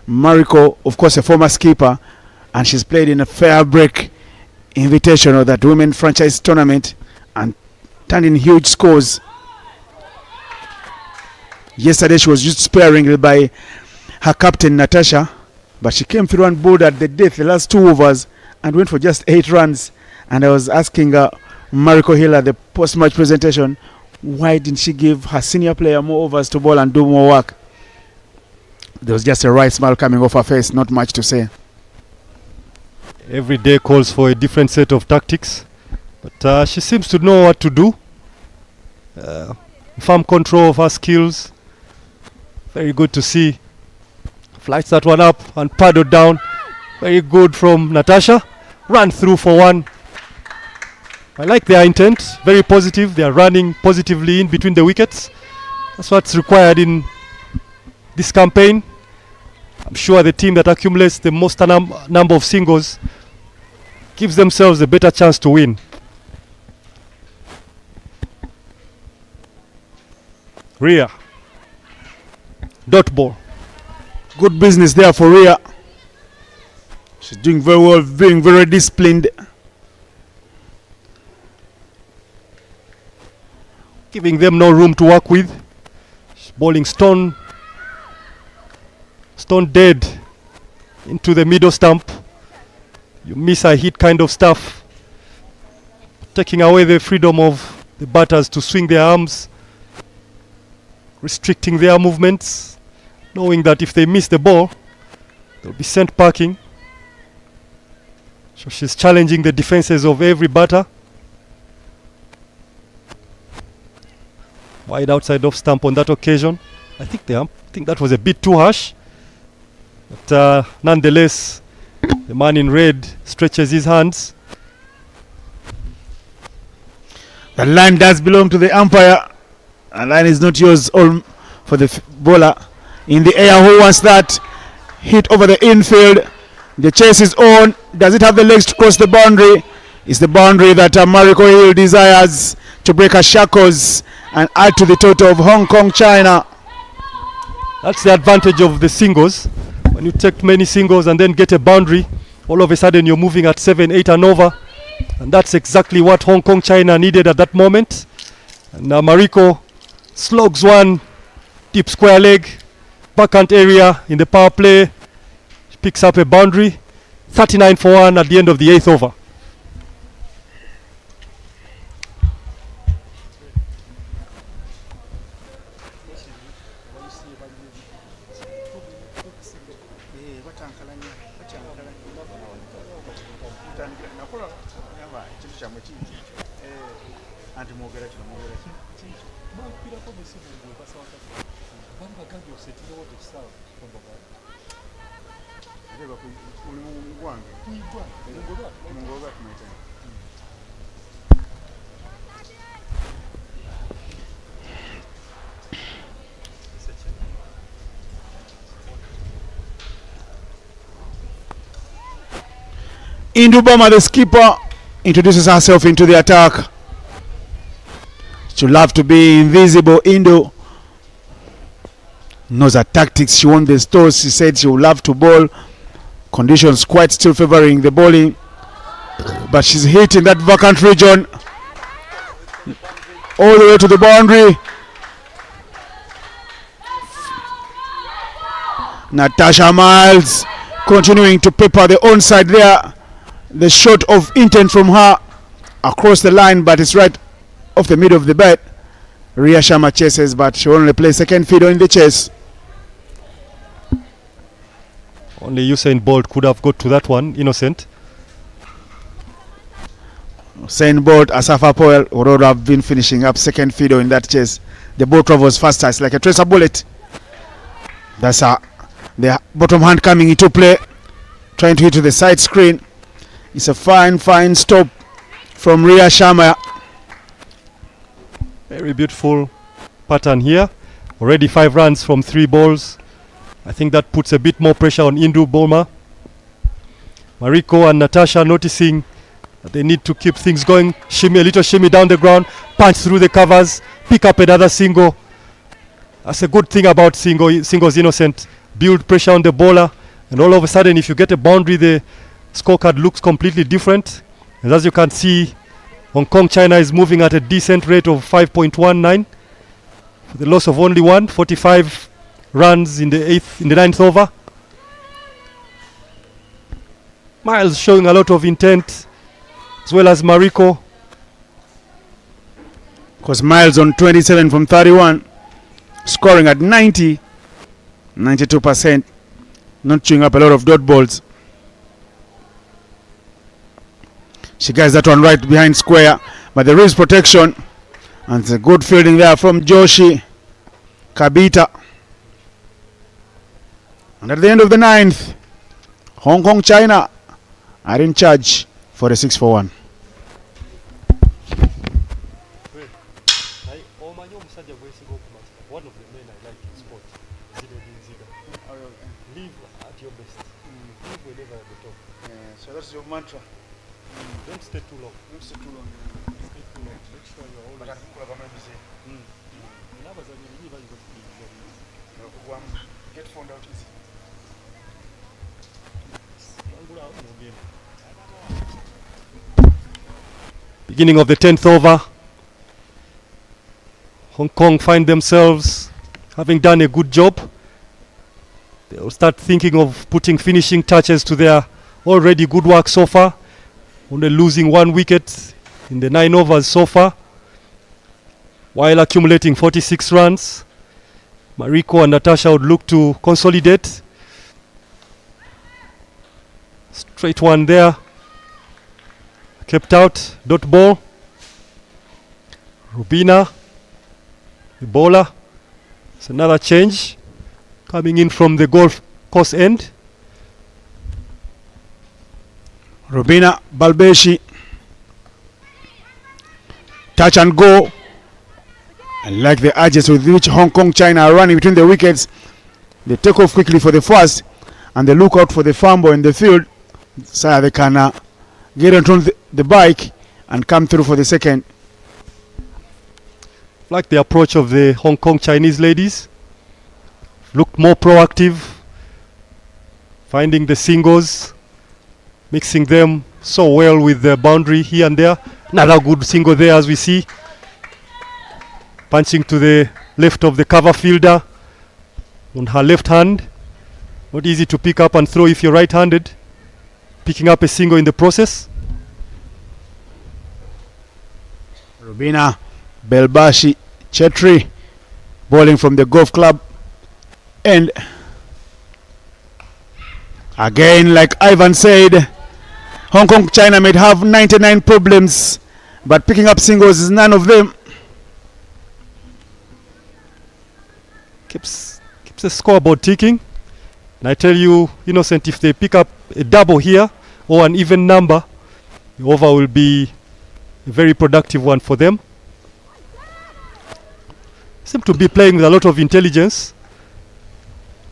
Mariko, of course, a former skipper, and she's played in a fair break invitation of that women franchise tournament and turned in huge scores. Yesterday she was just sparing by her captain Natasha, but she came through and bowled at the death the last 2 overs and went for just 8 runs. And I was asking Mariko Hill at the post-match presentation, why didn't she give her senior player more overs to bowl and do more work? There was just a wry smile coming off her face, not much to say. Every day calls for a different set of tactics, but she seems to know what to do. Firm control of her skills. Very good to see. Flights that one up and paddled down. Very good from Natasha. Run through for 1. I like their intent. Very positive. They are running positively in between the wickets. That's what's required in this campaign. I'm sure the team that accumulates the most number of singles gives themselves a better chance to win. Ria. Dot ball. Good business there for Ria. She's doing very well, being very disciplined. Giving them no room to work with. She's bowling stone dead into the middle stump. You miss a hit kind of stuff. Taking away the freedom of the batters to swing their arms. restricting their movements, knowing that if they miss the ball, they'll be sent packing. So she's challenging the defenses of every batter. Wide outside off stump on that occasion. I think that was a bit too harsh. But nonetheless, the man in red stretches his hands. The line does belong to the umpire. The line is not yours all for the bowler. In the air, who wants that? Hit over the infield. The chase is on. Does it have the legs to cross the boundary? It's the boundary that Mariko Hill desires to break her shackles and add to the total of Hong Kong, China. That's the advantage of the singles. When you take many singles and then get a boundary, all of a sudden you're moving at 7, 8 and over. And that's exactly what Hong Kong, China needed at that moment. And now Mariko slogs one deep square leg, backhand area in the power play. She picks up a boundary, 39 for 1 at the end of the 8th over. Indubama, the skipper, introduces herself into the attack. She'll love to be invisible. Indo knows her tactics. She won the toss. She said she would love to bowl. Conditions quite still favoring the bowling, but she's hitting that vacant region all the way to the boundary. Natasha Miles continuing to pepper the onside there. The shot of intent from her across the line, but it's right off the middle of the bat. Ria Sharma chases, but she only plays second fiddle in the chase. Only Usain Bolt could have got to that one, innocent. Usain Bolt, Asafa Powell would have been finishing up second fiddle in that chase. The ball travels faster. It's like a tracer bullet. That's the bottom hand coming into play, trying to hit to the side screen. It's a fine stop from Ria Sharma. Very beautiful pattern here. Already 5 runs from 3 balls. I think that puts a bit more pressure on Indu Boma. Mariko and Natasha noticing that they need to keep things going. Shimmy, a little shimmy down the ground, punch through the covers, pick up another single. That's a good thing about singles, innocent. Build pressure on the bowler, and all of a sudden if you get a boundary, the scorecard looks completely different. And as you can see, Hong Kong, China is moving at a decent rate of 5.19 for the loss of only 1, 45 runs in the 9th over. Miles showing a lot of intent, as well as Mariko. Because Miles on 27 from 31, scoring at 90, 92%, not chewing up a lot of dot balls. She gets that one right behind square, but there is protection, and it's a good fielding there from Joshi Kabita. And at the end of the 9th, Hong Kong, China are in charge for a 6 for 1. One of the men I like in sport, live at your best. Live whenever at the top. So that's your mantra. Don't stay too long. Don't stay too long. Stay too long. Make sure you're always. Get found out easy. Beginning of the 10th over. Hong Kong find themselves having done a good job. They'll start thinking of putting finishing touches to their already good work so far. Only losing 1 wicket in the 9 overs so far, while accumulating 46 runs. Mariko and Natasha would look to consolidate. Straight one there. Kept out. Dot ball. Rubina. The bowler. It's another change coming in from the golf course end. Rubina Balbeshi. Touch and go. And like the urges with which Hong Kong China are running between the wickets, they take off quickly for the first and they look out for the fumble in the field so they can get onto the bike and come through for the second. Like the approach of the Hong Kong Chinese ladies. Looked more proactive. Finding the singles. Mixing them so well with the boundary here and there. Another good single there as we see. Punching to the left of the cover fielder on her left hand. Not easy to pick up and throw if you're right-handed. Picking up a single in the process. Rubina Belbashi Chetri bowling from the golf club. And again, like Ivan said, Hong Kong China may have 99 problems, but picking up singles is none of them. Keeps the scoreboard ticking. And I tell you, Innocent, if they pick up a double here or an even number, the over will be a very productive one for them. Seem to be playing with a lot of intelligence.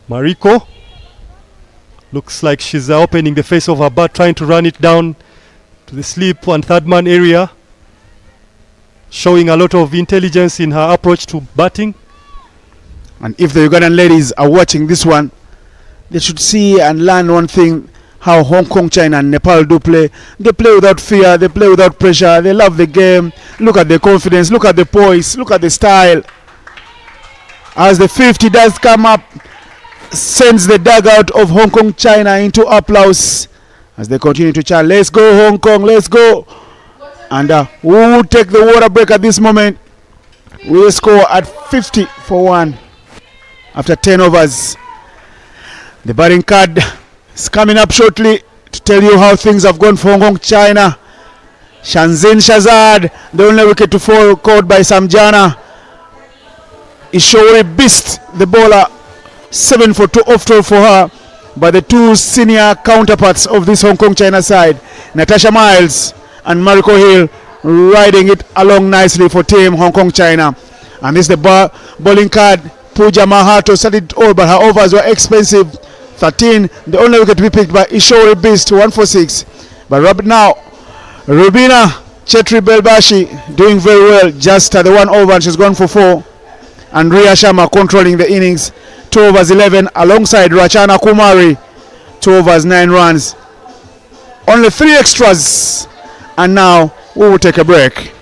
Mariko looks like she's opening the face of her bat, trying to run it down to the slip and third man area, showing a lot of intelligence in her approach to batting. And if the Ugandan ladies are watching this one, they should see and learn one thing: how Hong Kong, China and Nepal do play. They play without fear, they play without pressure, they love the game. Look at the confidence, look at the poise, look at the style. As the 50 does come up, sends the dugout of Hong Kong, China into applause as they continue to chant, "Let's go Hong Kong, let's go." And who will take the water break at this moment? We score at 50 for 1 after 10 overs. The batting card is coming up shortly to tell you how things have gone for Hong Kong, China. Shanzin Shazad, the only wicket to fall, caught by Samjana. Ishori Beast, the bowler, 7 for 2 off toll for her by the two senior counterparts of this Hong Kong China side, Natasha Miles and Mariko Hill, riding it along nicely for Team Hong Kong China. And this is the bowling card. Pooja Mahato started it all, but her overs were expensive. 13, the only wicket to be picked by Ishori Beast, 1 for 6. But right now, Rubina Chetri Belbashi doing very well, just the 1 over, and she's gone for 4. And Ria Sharma controlling the innings, 2 overs 11, alongside Rachana Kumari, 2 overs 9 runs. Only 3 extras, and now we will take a break.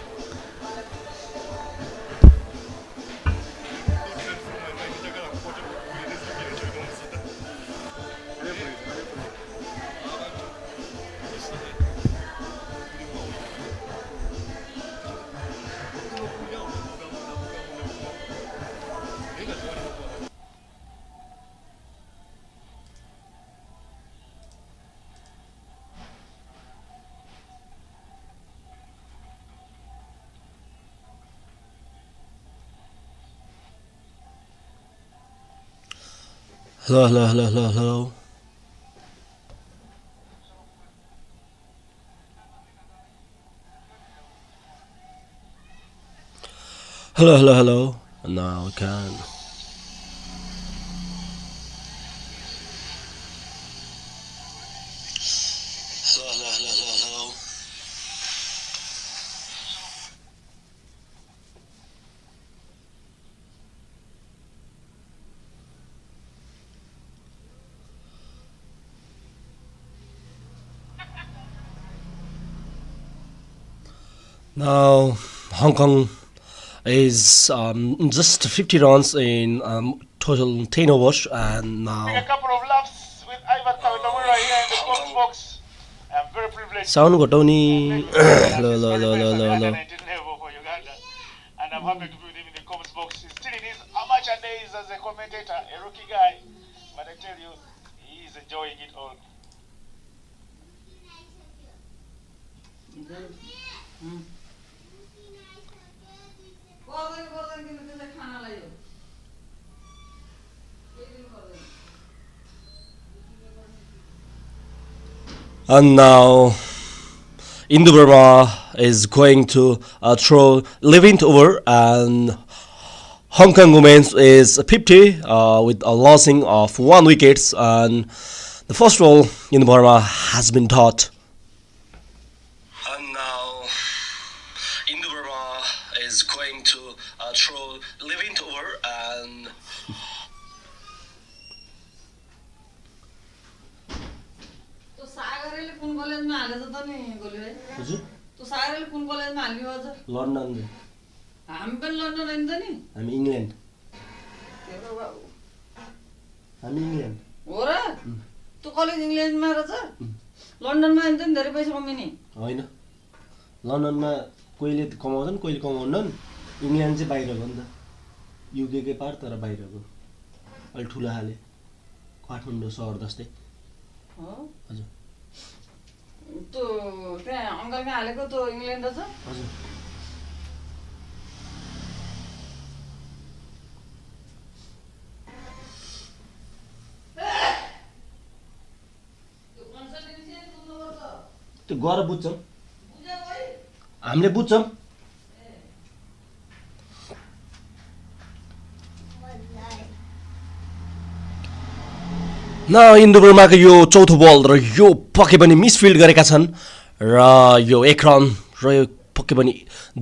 Hello, hello, hello, hello, hello. Hello, hello, hello. And now we can. Hello, hello, hello, hello, hello. Now, Hong Kong is just 50 runs in total 10 overs, and now A couple of laps with Ivan Tawitamura here in the coach box. I'm very privileged. sound Gotoni. Hello, hello, hello, hello, hello, hello. For Uganda. And I'm happy to be with him in the coach box. Still in his amateur days as a commentator, a rookie guy, but I tell you, he is enjoying it all. And now Indu Burma is going to throw 11th over, and Hong Kong women's is 50 with a losing of 1 wickets, and the first ball in Burma has been taught. And now Indu Burma is going to throw 11th over, and तो सागरले कुन कलेजमा हालेछ त नि गोले भाइ हजुर तो सागरले कुन कलेजमा हाल्यो अझ लन्डन हामी पनि लन्डन हैन त नि हामी इङ्ल्यान्ड तेरो बाबु हामी इङ्ल्यान्ड हो र तो कलेज इङ्ल्यान्डमा रहेछ लन्डनमा हैन त नि धेरै पैसा कमाउने होइन लन्डनमा कोहीले कमाउँछन् कोहीले कमाउनन् इङ्ल्यान्ड चाहिँ बाहिरको नि त युकेकै पार तर बाहिरको अलि ठुलो खाले काठमाडौँ सहर जस्तै हो हजुर तो त्यहाँ अङ्कल कहाँ हालेको तो इङ्ल्यान्ड रहेछ हजुर त्यो गएर बुझ्छौँ हामीले बुझ्छौँ न इन्दु बर्माको यो चौथो बल र यो पक्कै पनि मिसफिल्ड गरेका छन् र यो 1 रन र यो पक्कै पनि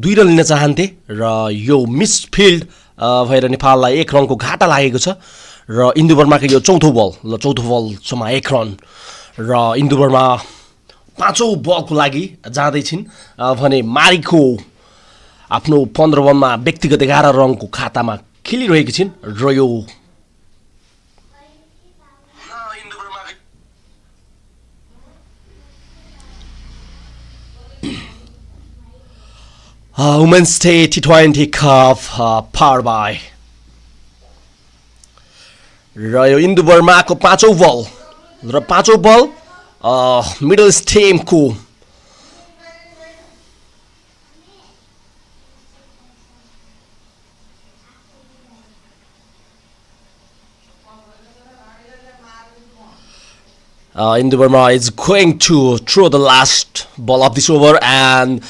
2 रन लिन चाहन्थे र यो मिसफिल्ड भएर नेपाललाई 1 रनको घाटा लागेको छ र इन्दु बर्माको यो चौथो बलसम्म 1 रन र इन्दु बर्मा पाँचौं बलको लागि जाँदैछिन् भने मारीको आफ्नो 15 बलमा व्यक्तिगत 11 रनको खातामा खेलिरहेकी छिन् र यो Women's T20 Cup powered by र यो इन्दु बर्माको पाँचौं बल middle स्टेमको Indu Burma is going to throw the last ball of this over, and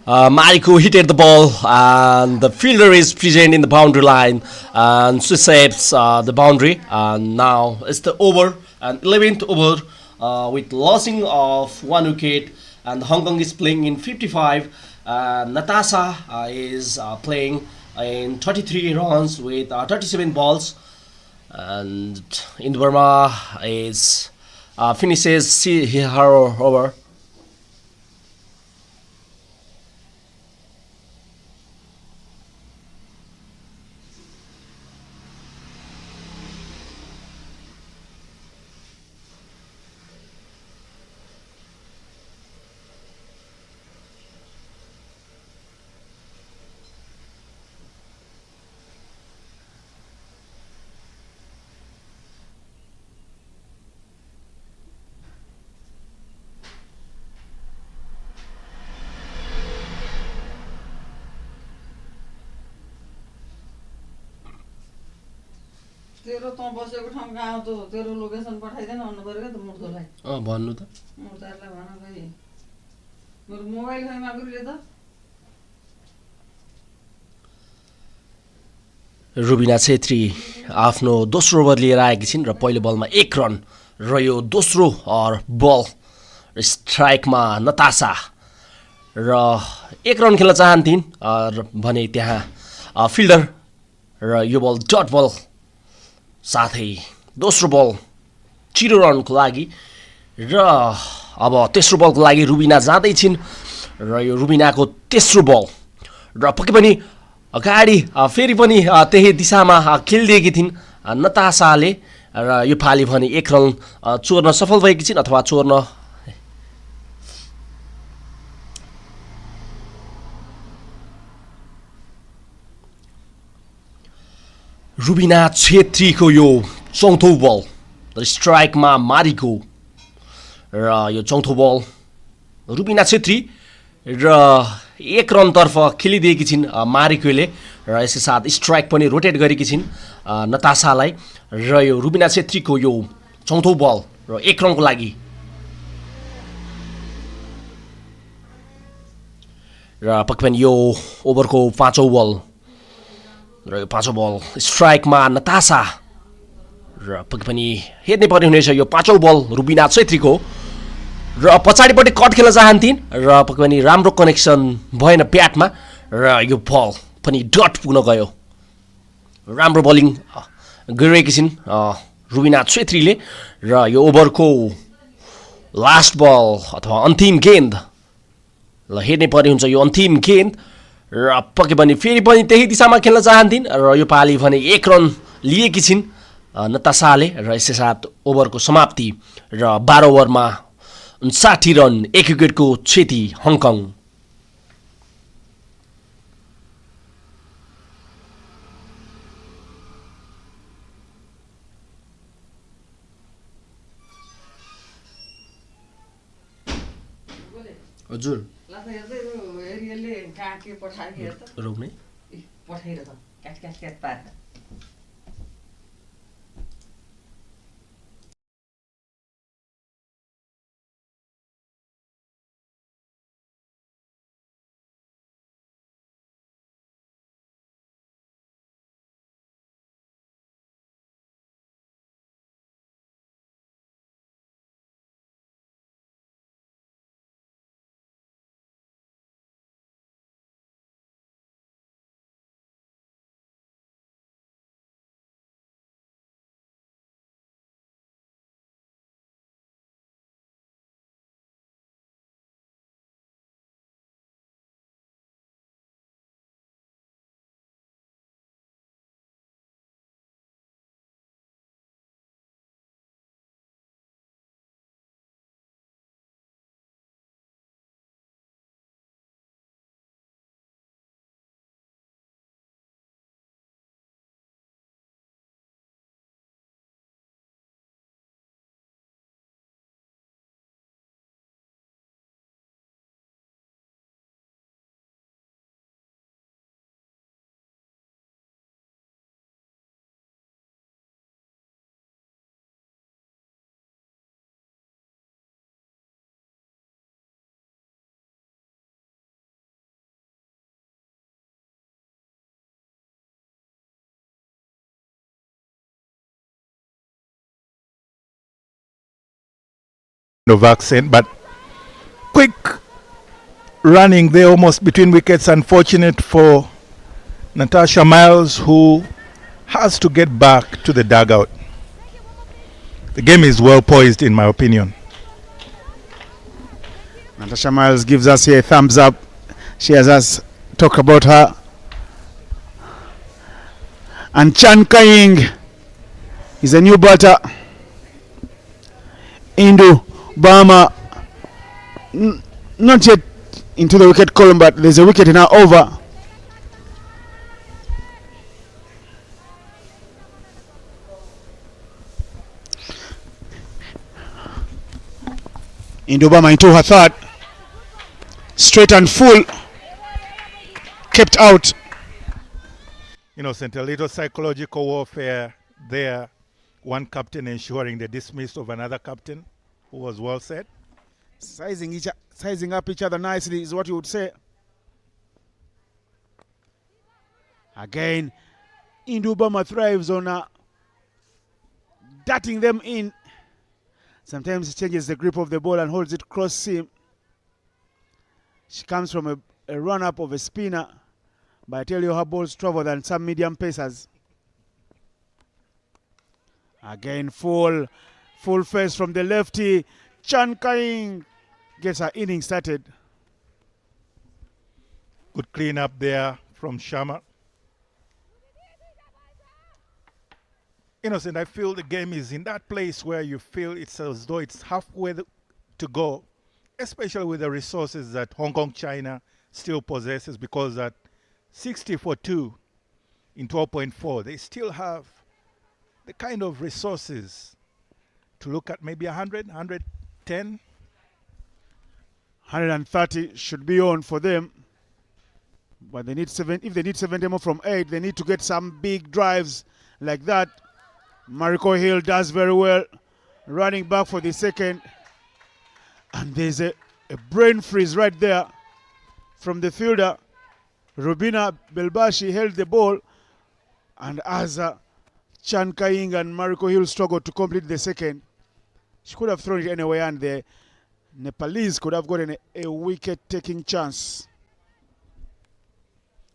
Mariko hit the ball, and the fielder is present in the boundary line, and she saves the boundary. And now it's the over, and 11th over with losing of 1 wicket, and Hong Kong is playing in 55. Natasha is playing in 33 runs with 37 balls, and Indu Burma is finishes her over. तेरो त बसेको ठाउँ कहाँ हो त तेरो location पठाइदेन भन्नु पर्यो के त मुर्दोलाई भन्नु त मुर्दालाई भन खै मेरो मोबाइल खै मागुरीले त रुबिना छेत्री आफ्नो दोस्रो ओभर लिएर आएकी छिन् र पहिलो बलमा 1 रन र यो दोस्रो बल स्ट्राइकमा नतासा र 1 रन खेल्न चाहन्थिन् भने त्यहाँ फिल्डर र यो बल डट बल साथै दोस्रो बल 0 रनको लागि र अब तेस्रो बलको लागि रुबिना जाँदै छिन् र यो रुबिनाको तेस्रो बल र पक्कै पनि अगाडि फेरि पनि त्यही दिशामा खेलिदिएकी थिइन् नतासाले र यो पालि भने 1 रन चोर्न सफल भएकी छिन् अथवा चोर्न रुबिना छेत्रीको यो चौथो बल र स्ट्राइकमा मारिको र यो चौथो बल रुबिना छेत्री र 1 रनतर्फ खेलिदिएकी छिन् मारिकोले र यसै साथ स्ट्राइक पनि रोटेट गरेकी छिन् नतासालाई र यो रुबिना छेत्रीको यो चौथो बल र 1 रनको लागि र पक्कै पनि यो ओभरको 5औं बल र यो 5औं बल स्ट्राइकमा नतासा र पक्कै पनि हेर्नै पर्ने हुनेछ यो 5औं बल रुबिना छेत्रीको र पछाडिपट्टि कट खेल्न चाहन्थिन् र पक्कै पनि राम्रो कनेक्सन भएन ब्याटमा र यो बल पनि डट पुग्न गयो राम्रो बलिङ गरिरहेकी छिन् रुबिना छेत्रीले र यो ओभरको लास्ट बल अथवा अन्तिम गेन्द ल हेर्नै पर्ने हुन्छ यो अन्तिम गेन्द र पक्कै पनि फेरि पनि त्यही दिशामा खेल्न चाहन्थिन् र यो पालि भने 1 रन लिएकी छिन् नतासाले र यसै साथ ओभरको समाप्ति र 12 ओभरमा 59 रन 1 विकेटको क्षति हङकङ हजुर लासा हेर्दै एरियाले कहाँ के पठायो हेर त रोक्ने पठाइर त क्याट पार of accent, but quick running there almost between wickets. Unfortunate for Natasha Miles, who has to get back to the dugout. The game is well poised, in my opinion. Natasha Miles gives us here a thumbs up. She has us talk about her. And Chan Kaing is a new batter. Indu Bama not yet into the wicket column, but there's a wicket in her over. Indu Bama into her third. Straight and full. Kept out. Innocent, a little psychological warfare there. One captain ensuring the dismiss of another captain who was well set. Sizing up each other nicely is what you would say. Again, Indubama thrives on darting them in. Sometimes he changes the grip of the ball and holds it cross seam. She comes from a run-up of a spinner, but I tell you her balls travel than some medium pacers. Again, full face from the lefty. Chan Kaing gets her inning started. Good clean up there from Sharma. Innocent, I feel the game is in that place where you feel it's as though it's halfway to go, especially with the resources that Hong Kong, China still possesses, because at 60 for 2, in 12.4. They still have the kind of resources to look at maybe 100, 110. 130 should be on for them. But they need 7. If they need 70 more from 8, they need to get some big drives like that. Mariko Hill does very well, running back for the second. And there's a brain freeze right there from the fielder. Rubina Belbashi held the ball, and as Chan Kaing and Mariko Hill struggled to complete the second, she could have thrown it anywhere, and the Nepalese could have gotten a wicket-taking chance.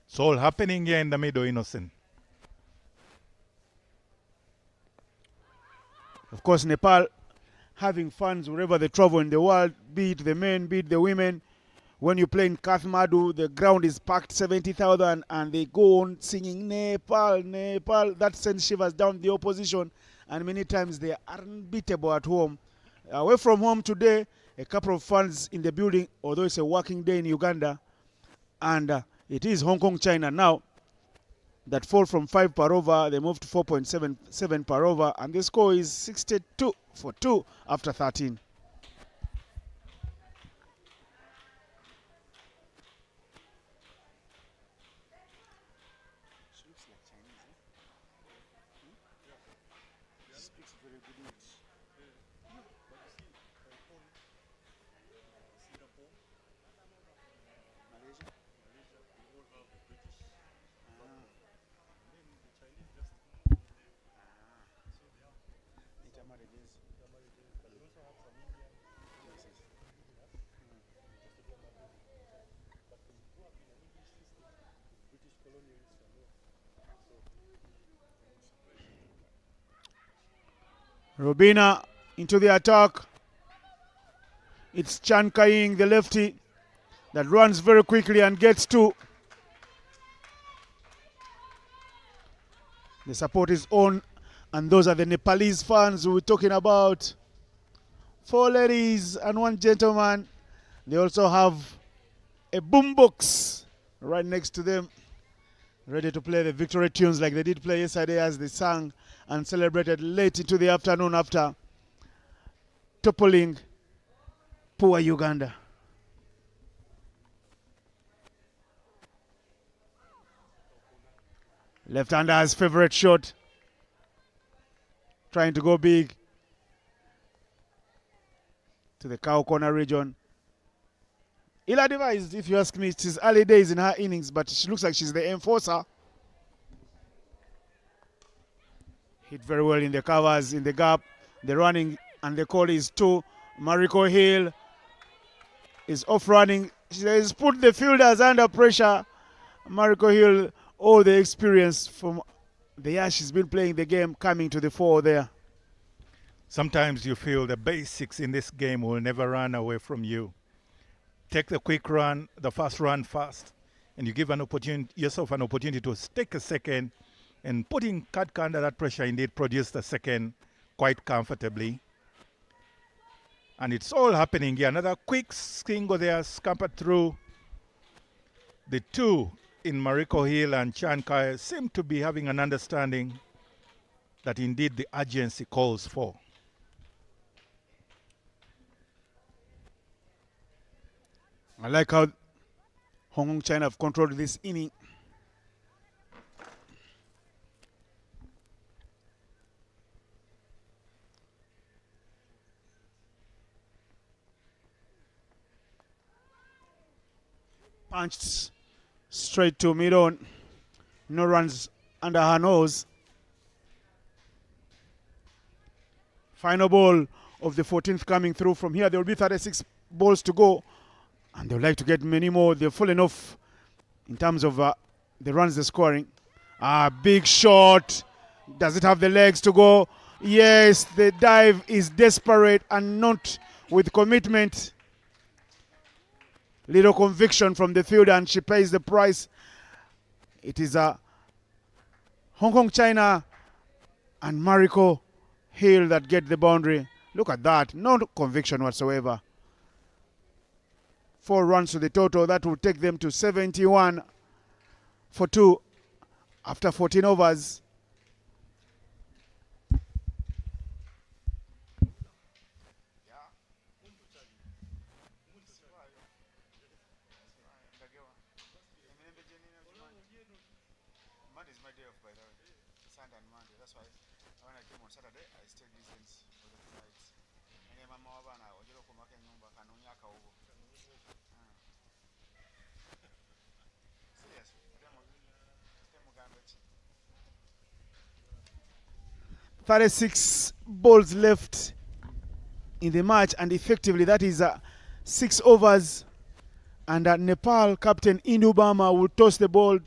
It's all happening here in the middle, Innocent. Of course, Nepal having fans wherever they travel in the world, be it the men, be it the women. When you play in Kathmandu, the ground is packed 70,000 and they go on singing Nepal, Nepal. That sends shivers down the opposition, and many times they are unbeatable at home. Away from home today, a couple of fans in the building, although it's a working day in Uganda, and it is Hong Kong, China now. That fall from 5 per over, they moved to 4.77 per over, and the score is 62 for 2 after 13. Robina into the attack. It's Chan Kaing, the lefty, that runs very quickly and gets 2. The support is on, and those are the Nepalese fans we were talking about. 4 ladies and 1 gentleman. They also have a boombox right next to them, ready to play the victory tunes like they did play yesterday, as they sang and celebrated late into the afternoon after toppling poor Uganda. Left-hander's favorite shot, trying to go big to the cow corner region. Ill advised, if you ask me. It is early days in her innings, but she looks like she's the enforcer. Hit very well in the covers, in the gap. The running, and the call is 2. Mariko Hill is off running. She has put the fielders under pressure. Mariko Hill, all the experience from the year she's been playing the game, coming to the fore there. Sometimes you feel the basics in this game will never run away from you. Take the quick run, the first run fast, and you give yourself an opportunity to take a second, and putting Katka under that pressure indeed produced the second quite comfortably. And it's all happening here. Another quick single there, scampered through. The 2 in Mariko Hill and Chan Kai seem to be having an understanding that indeed the urgency calls for. I like how Hong Kong China have controlled this inning. Punched straight to mid-on. No runs under her nose. Final ball of the 14th coming through. From here, there will be 36 balls to go, and they would like to get many more. They've fallen off in terms of the runs they're scoring. Big shot. Does it have the legs to go? Yes, the dive is desperate and not with commitment. Little conviction from the fielder, and she pays the price. It is Hong Kong China and Mariko Hill that get the boundary. Look at that. No conviction whatsoever. 4 runs to the total. That will take them to 71 for 2 after 14 overs. Monday is my day off, by the way. Sunday and Monday. That's why when I came on Saturday, I stayed these things for the 2 nights. And then my mom and I was just come back and number can only over. Serious. Them garbage. 36 balls left in the match, and effectively that is 6 overs. And Nepal captain Indu Bama will toss the ball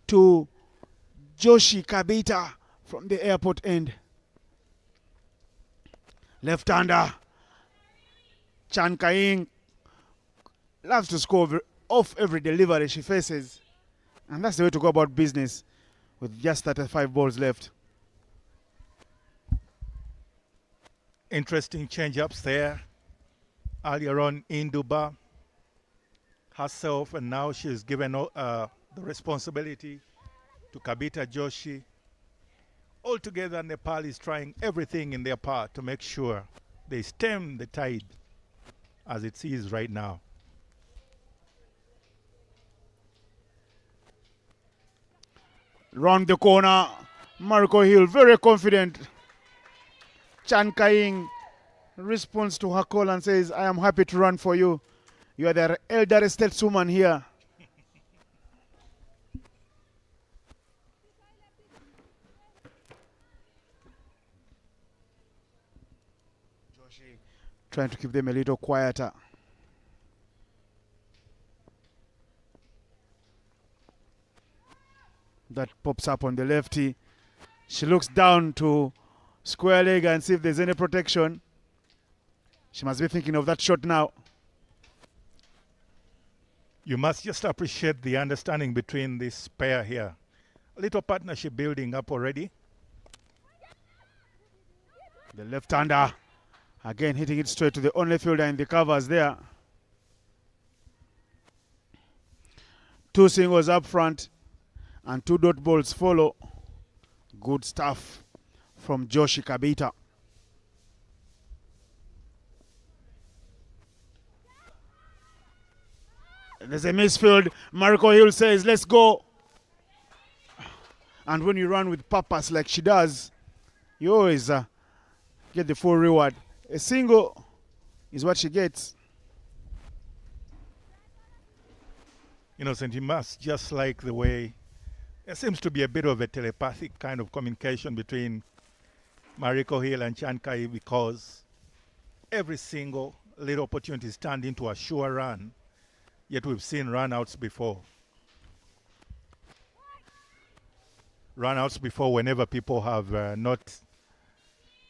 to Joshi Kabita from the airport end. Left-hander Chan Kaing loves to score off every delivery she faces, and that's the way to go about business with just 35 balls left. Interesting change-ups there. Earlier on, Induba herself, and now she's given the responsibility to Kabita Joshi. Altogether, Nepal is trying everything in their part to make sure they stem the tide as it is right now. Round the corner, Marco Hill very confident. Chan Kaing responds to her call and says, I am happy to run for you. You are the elder stateswoman here. Joshi trying to keep them a little quieter. That pops up on the lefty. She looks down to square leg and see if there's any protection. She must be thinking of that shot now. You must just appreciate the understanding between this pair here. A little partnership building up already. The left-hander again hitting it straight to the only fielder in the covers there. 2 singles up front and 2 dot balls follow. Good stuff from Joshi Kabita. There's a misfield. Marco Hill says, let's go. And when you run with purpose like she does, you always get the full reward. A single is what she gets. Innocent, you must just like the way there seems to be a bit of a telepathic kind of communication between Mariko Hill and Chankai, because every single little opportunity is turned into a sure run, yet we've seen run-outs before. Run-outs before whenever people have not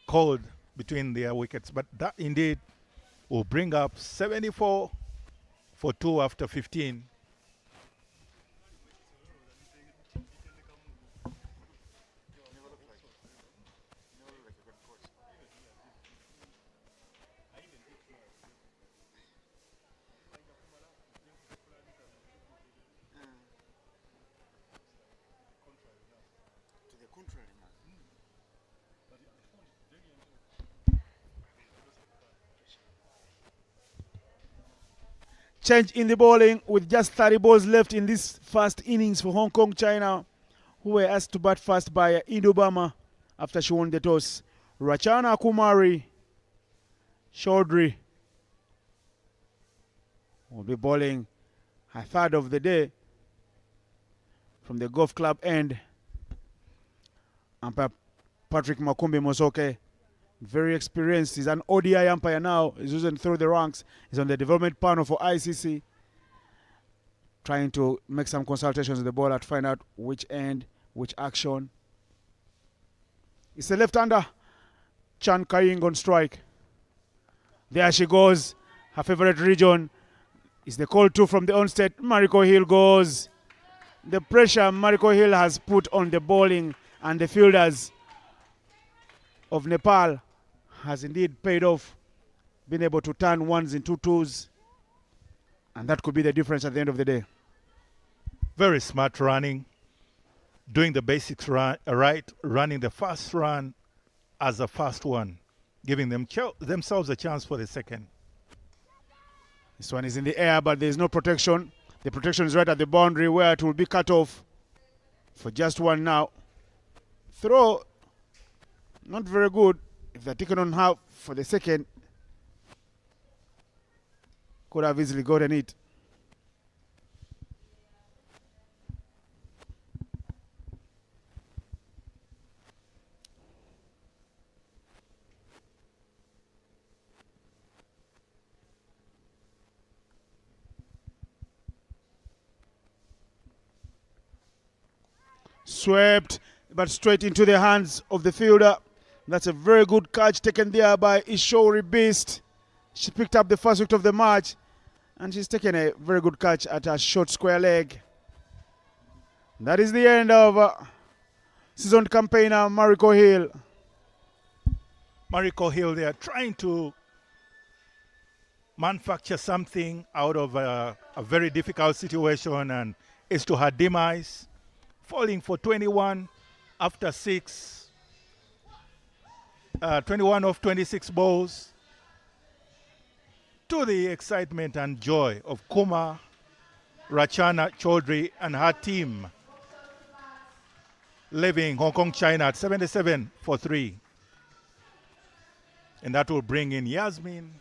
called between their wickets. But that indeed will bring up 74 for 2 after 15. Change in the bowling with just 30 balls left in this first innings for Hong Kong China, who were asked to bat first by Indobama after she won the toss. Rachana Kumari Chaudhry will be bowling her third of the day from the golf club end. Umpire Patrick Makumbi Mosoke, very experienced. He's an ODI umpire now. He's using through the ranks. He's on the development panel for ICC, trying to make some consultations with the bowler to find out which end, which action. It's the left-hander, Chan Kaing on strike. There she goes. Her favorite region is the call two from the onset. Mariko Hill goes. The pressure Mariko Hill has put on the bowling and the fielders of Nepal has indeed paid off, being able to turn ones into twos, and that could be the difference at the end of the day. Very smart running doing the basics right, running the first run as the first one, giving themselves a chance for the second. This one is in the air, but there is no protection. The protection is right at the boundary where it will be cut off for just one now. Throw, not very good. If they're taken on half for the second, could have easily gotten it. Swept, but straight into the hands of the fielder. That's a very good catch taken there by Ishori Beast. She picked up the first wicket of the match, and she's taken a very good catch at a short square leg. That is the end of seasoned campaigner Mariko Hill. Mariko Hill, they are trying to manufacture something out of a very difficult situation, and it's to her demise, falling for 21 after 21 of 26 balls, to the excitement and joy of Kuma Rachana Chaudhry and her team, leaving Hong Kong China at 77 for 3. And that will bring in Yasmin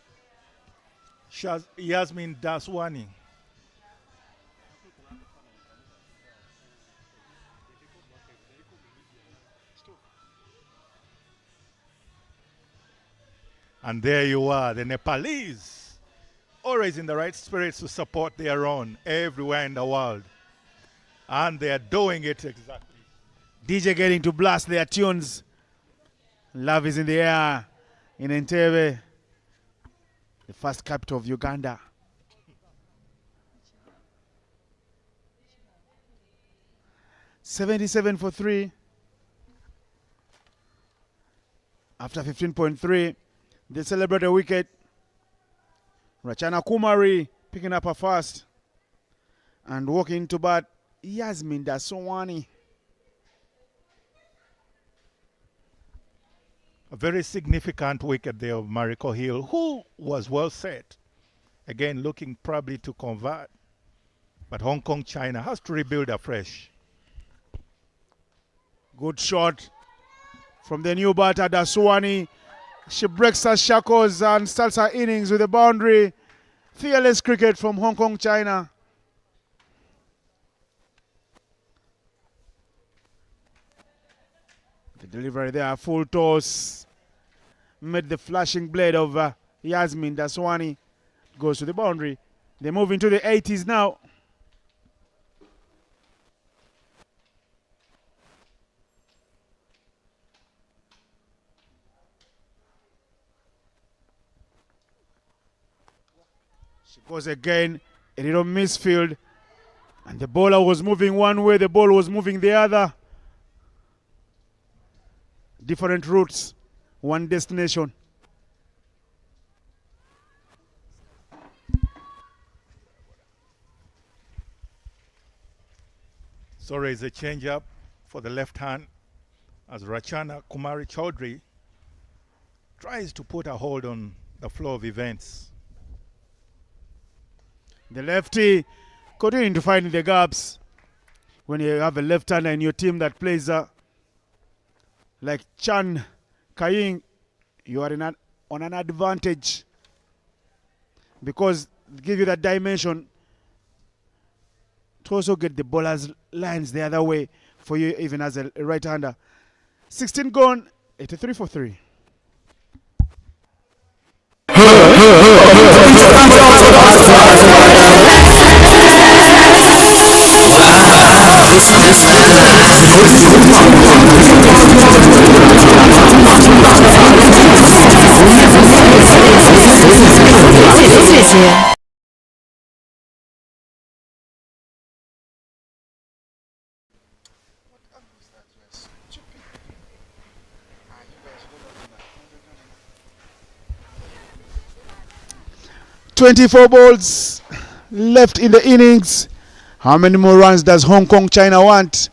Daswani. And there you are, the Nepalese, always in the right spirits to support their own everywhere in the world. And they are doing it exactly. DJ getting to blast their tunes. Love is in the air in Entebbe, the first capital of Uganda. $77 for 3. After 15.3, they celebrate a wicket. Rachana Kumari picking up her first. And walking to bat, Yasmin Daswani. A very significant wicket there of Mariko Hill, who was well set. Again, looking probably to convert. But Hong Kong China has to rebuild afresh. Good shot from the new batter, Daswani. She breaks her shackles and starts her innings with a boundary. Fearless cricket from Hong Kong China. The delivery there, full toss. Made the flashing blade of Yasmin Daswani. Goes to the boundary. They move into the 80s now. She goes again, a little misfield. And the bowler was moving one way, the ball was moving the other. Different routes, one destination. So raise a change up for the left hand as Rachana Kumari Chaudhry tries to put a hold on the flow of events. The lefty continuing to find the gaps. When you have a left-hander in your team that plays like Chan Kaying, you are on an advantage because it gives you that dimension to also get the bowler's lines the other way for you, even as a right-hander. 16 gone, 83 for 3. What angle is that? You are stupid. You guys don't know. 24 balls left in the innings. How many more runs does Hong Kong China want?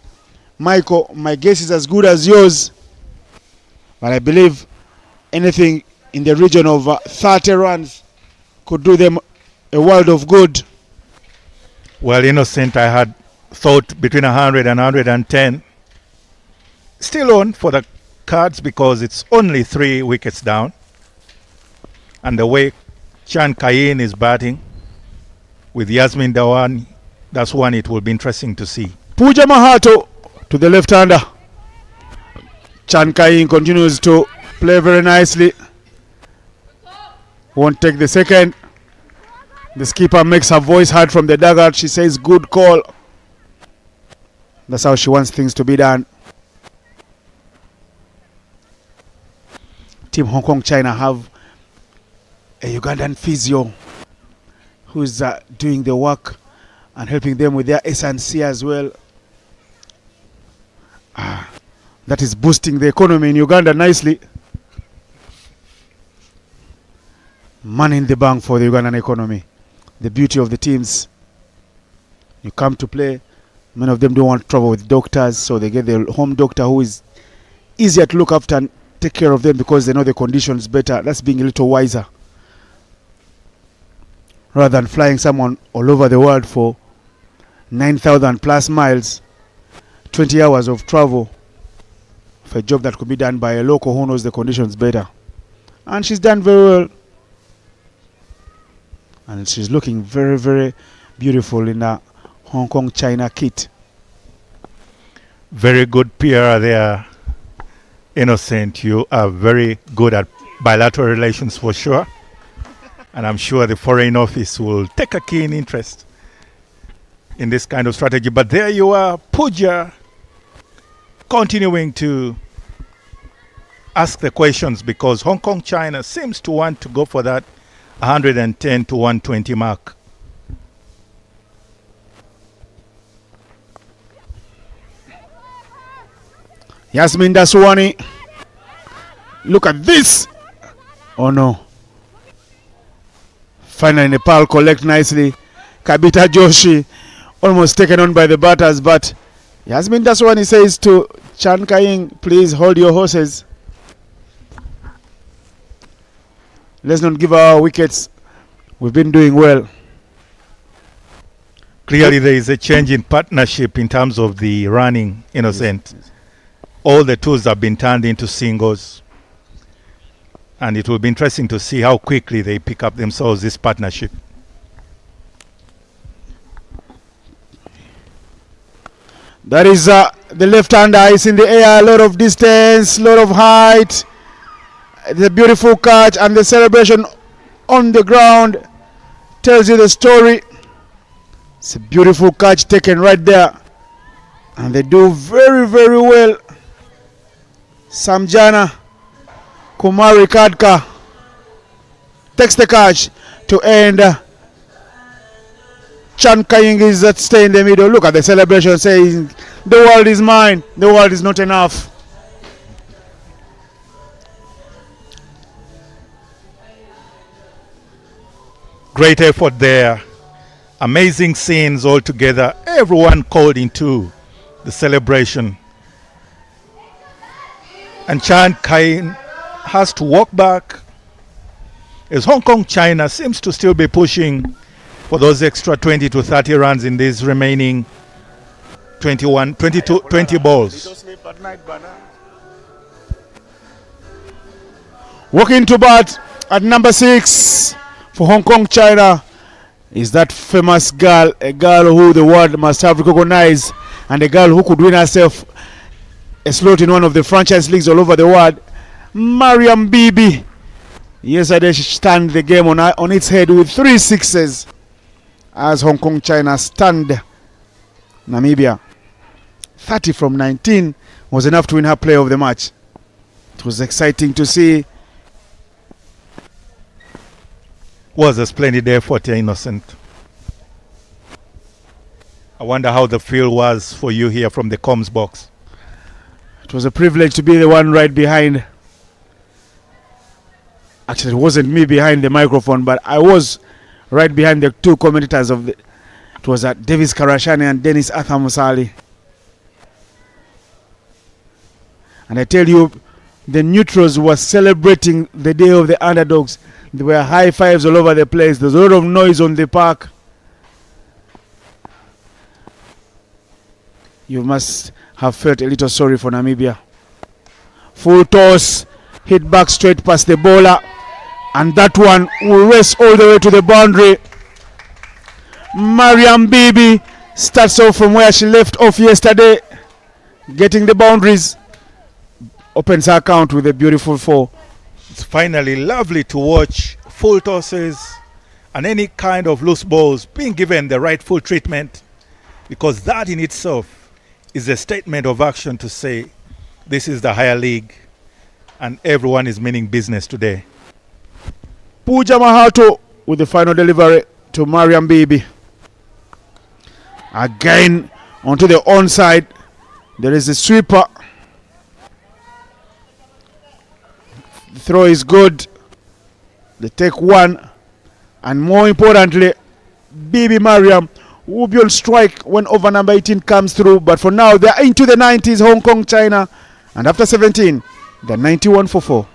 Michael, my guess is as good as yours, but I believe anything in the region of 30 runs could do them a world of good. Well, Innocent, I had thought between 100 and 110. Still on for the Cards because it's only 3 wickets down. And the way Chan Kayin is batting with Yasmin Dawan, that's one it will be interesting to see. Puja Mahato to the left-hander. Chan Kayin continues to play very nicely. Won't take the second. The skipper makes her voice heard from the dugout. She says, good call. That's how she wants things to be done. Team Hong Kong China have a Ugandan physio who's doing the work and helping them with their S&C as well. That is boosting the economy in Uganda nicely. Money in the bank for the Ugandan economy. The beauty of the teams. You come to play, many of them don't want to travel with doctors, so they get their home doctor who is easier to look after and take care of them because they know the conditions better. That's being a little wiser. Rather than flying someone all over the world for 9,000 plus miles, 20 hours of travel for a job that could be done by a local who knows the conditions better. And she's done very well. And she's looking very, very beautiful in a Hong Kong China kit. Very good PR there, Innocent. You are very good at bilateral relations for sure. And I'm sure the Foreign Office will take a keen interest in this kind of strategy. But there you are, Puja, continuing to ask the questions because Hong Kong China seems to want to go for that 110 to 120 mark. Yasmin Daswani. Look at this. Oh no. Finally Nepal collect nicely. Kabita Joshi almost taken on by the batters, but Yasmin Daswani says to Chan Kayin, please hold your horses. Let's not give our wickets. We've been doing well. Clearly there is a change in partnership in terms of the running, Innocent. Yes. All the twos have been turned into singles. And it will be interesting to see how quickly they pick up themselves this partnership. That is the left-hander is in the air, a lot of distance, a lot of height. The beautiful catch and the celebration on the ground tells you the story. It's a beautiful catch taken right there. And they do very, very well. Samjana Kumari Kadka takes the catch to end. Chan Kayin is that stay in the middle. Look at the celebration saying, the world is mine. The world is not enough. Great effort there. Amazing scenes all together. Everyone called into the celebration. And Chan Kayin has to walk back as Hong Kong China seems to still be pushing for those extra 20 to 30 runs in these remaining 20 balls. Walking to bat at number 6 for Hong Kong China is that famous girl, a girl who the world must have recognized, and a girl who could win herself a slot in one of the franchise leagues all over the world, Mariam Bibi. Yesterday she turned the game on its head with 3 sixes as Hong Kong China stunned Namibia. 30 from 19 was enough to win her player of the match. It was exciting to see. Was a splendid effort, Innocent. I wonder how the feel was for you here from the comms box. It was a privilege to be the one right behind. Actually, it wasn't me behind the microphone, but I was right behind the 2 commentators of the. It was Davis Karashani and Dennis Athamusali. And I tell you, the neutrals were celebrating the day of the underdogs. There were high fives all over the place. There's a lot of noise on the park. You must have felt a little sorry for Namibia. Full toss, hit back straight past the bowler, and that one will race all the way to the boundary. Mariam Bibi starts off from where she left off yesterday, getting the boundaries, opens her account with a beautiful 4. It's finally lovely to watch full tosses and any kind of loose balls being given the rightful treatment, because that in itself is a statement of action to say this is the higher league and everyone is meaning business today. Pooja Mahato with the final delivery to Mariam Bibi. Again onto the onside. There is a sweeper. The throw is good. They take one. And more importantly, Bibi Mariam will be on strike when over number 18 comes through. But for now, they're into the 90s, Hong Kong, China. And after 17, they're 91 for 4.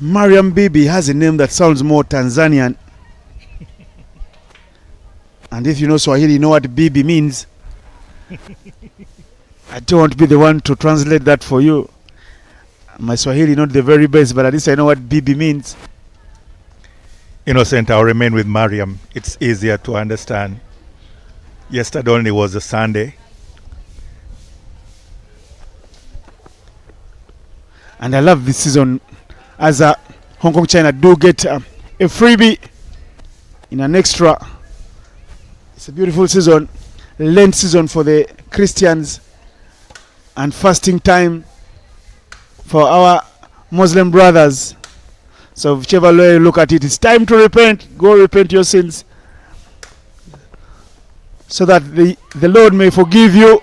Mariam Bibi has a name that sounds more Tanzanian. And if you know Swahili, you know what Bibi means. I don't want to be the one to translate that for you. My Swahili not the very best, but at least I know what Bibi means. Innocent, I'll remain with Mariam. It's easier to understand. Yesterday only was a Sunday. And I love this season as Hong Kong China do get a freebie in an extra. It's a beautiful season, Lent season for the Christians and fasting time for our Muslim brothers. So whichever way you look at it, it's time to repent. Go repent your sins so that the Lord may forgive you,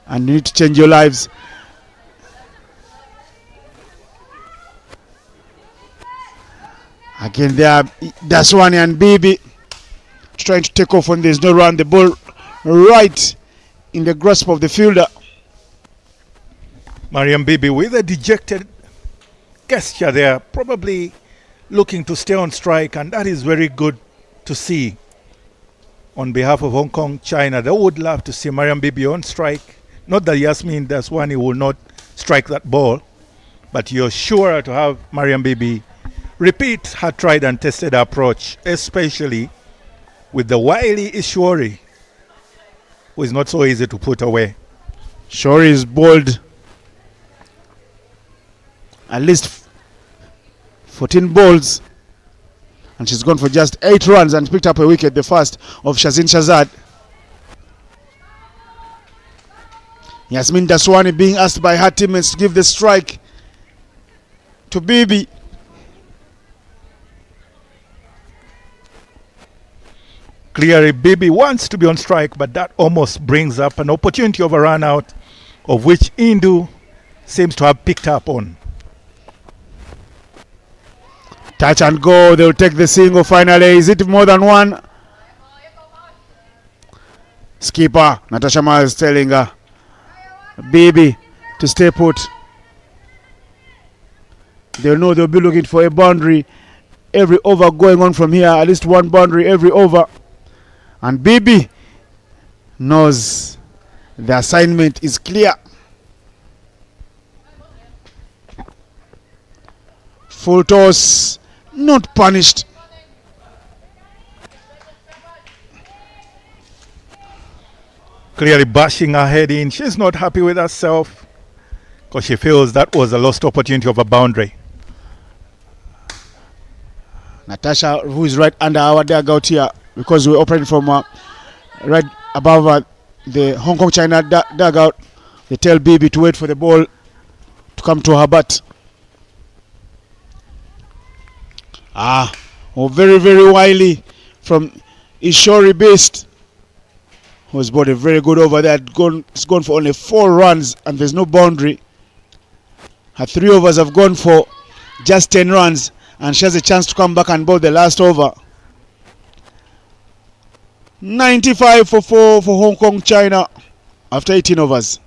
and you need to change your lives. Again, there are Daswani and Bibi trying to take off when there's no run. The ball right in the grasp of the fielder. Mariam Bibi with a dejected gesture there, probably looking to stay on strike, and that is very good to see. On behalf of Hong Kong, China, they would love to see Mariam Bibi on strike. Not that Yasmin Daswani will not strike that ball, but you're sure to have Mariam Bibi repeat her tried and tested approach, especially with the wily Ishwari, who is not so easy to put away. Shori is bold. At least 14 balls. And she's gone for just 8 runs and picked up a wicket, the first of Shazin Shazad. Yasmin Daswani being asked by her teammates to give the strike to Bibi. Clearly, Bibi wants to be on strike, but that almost brings up an opportunity of a run out, of which Indu seems to have picked up on. Touch and go. They'll take the single finally. Is it more than one? Skipper Natasha Miles telling her Bibi to stay put. They'll know they'll be looking for a boundary every over going on from here. At least one boundary every over. And Bibi knows the assignment is clear. Full toss, not punished. Clearly bashing her head in. She's not happy with herself because she feels that was a lost opportunity of a boundary. Natasha, who is right under our dugout here, because we're operating from right above the Hong Kong China dugout. They tell Bibi to wait for the ball to come to her bat. Very, very wily from Ishori Beast, who has bought a very good over there. It's gone for only 4 runs and there's no boundary. Her 3 overs have gone for just 10 runs and she has a chance to come back and bowl the last over. 95 for 4 for Hong Kong China after 18 overs.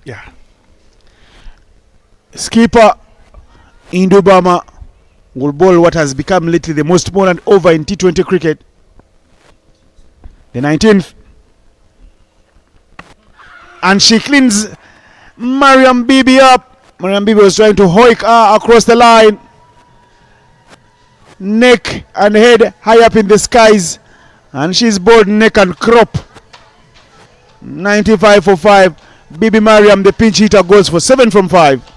Yeah. Skipper Indubama will bowl what has become lately the most important over in T20 cricket. The 19th. And she cleans Mariam Bibi up. Mariam Bibi was trying to hoik her across the line. Neck and head high up in the skies. And she's bowled neck and crop. 95 for 5. Bibi Mariam, the pinch hitter, goes for 7 from 5.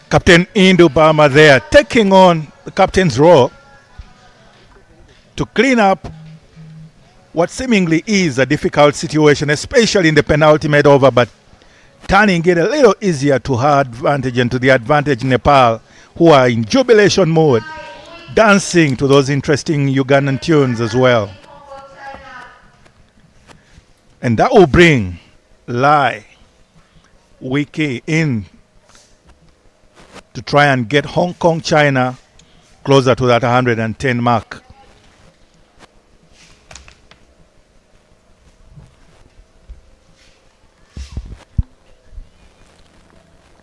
Captain Indubama there taking on the captain's role to clean up what seemingly is a difficult situation, especially in the penultimate over, but turning it a little easier to her advantage and to the advantage Nepal, who are in jubilation mode, dancing to those interesting Ugandan tunes as well. And that will bring Lai Wiki in to try and get Hong Kong China closer to that 110 mark.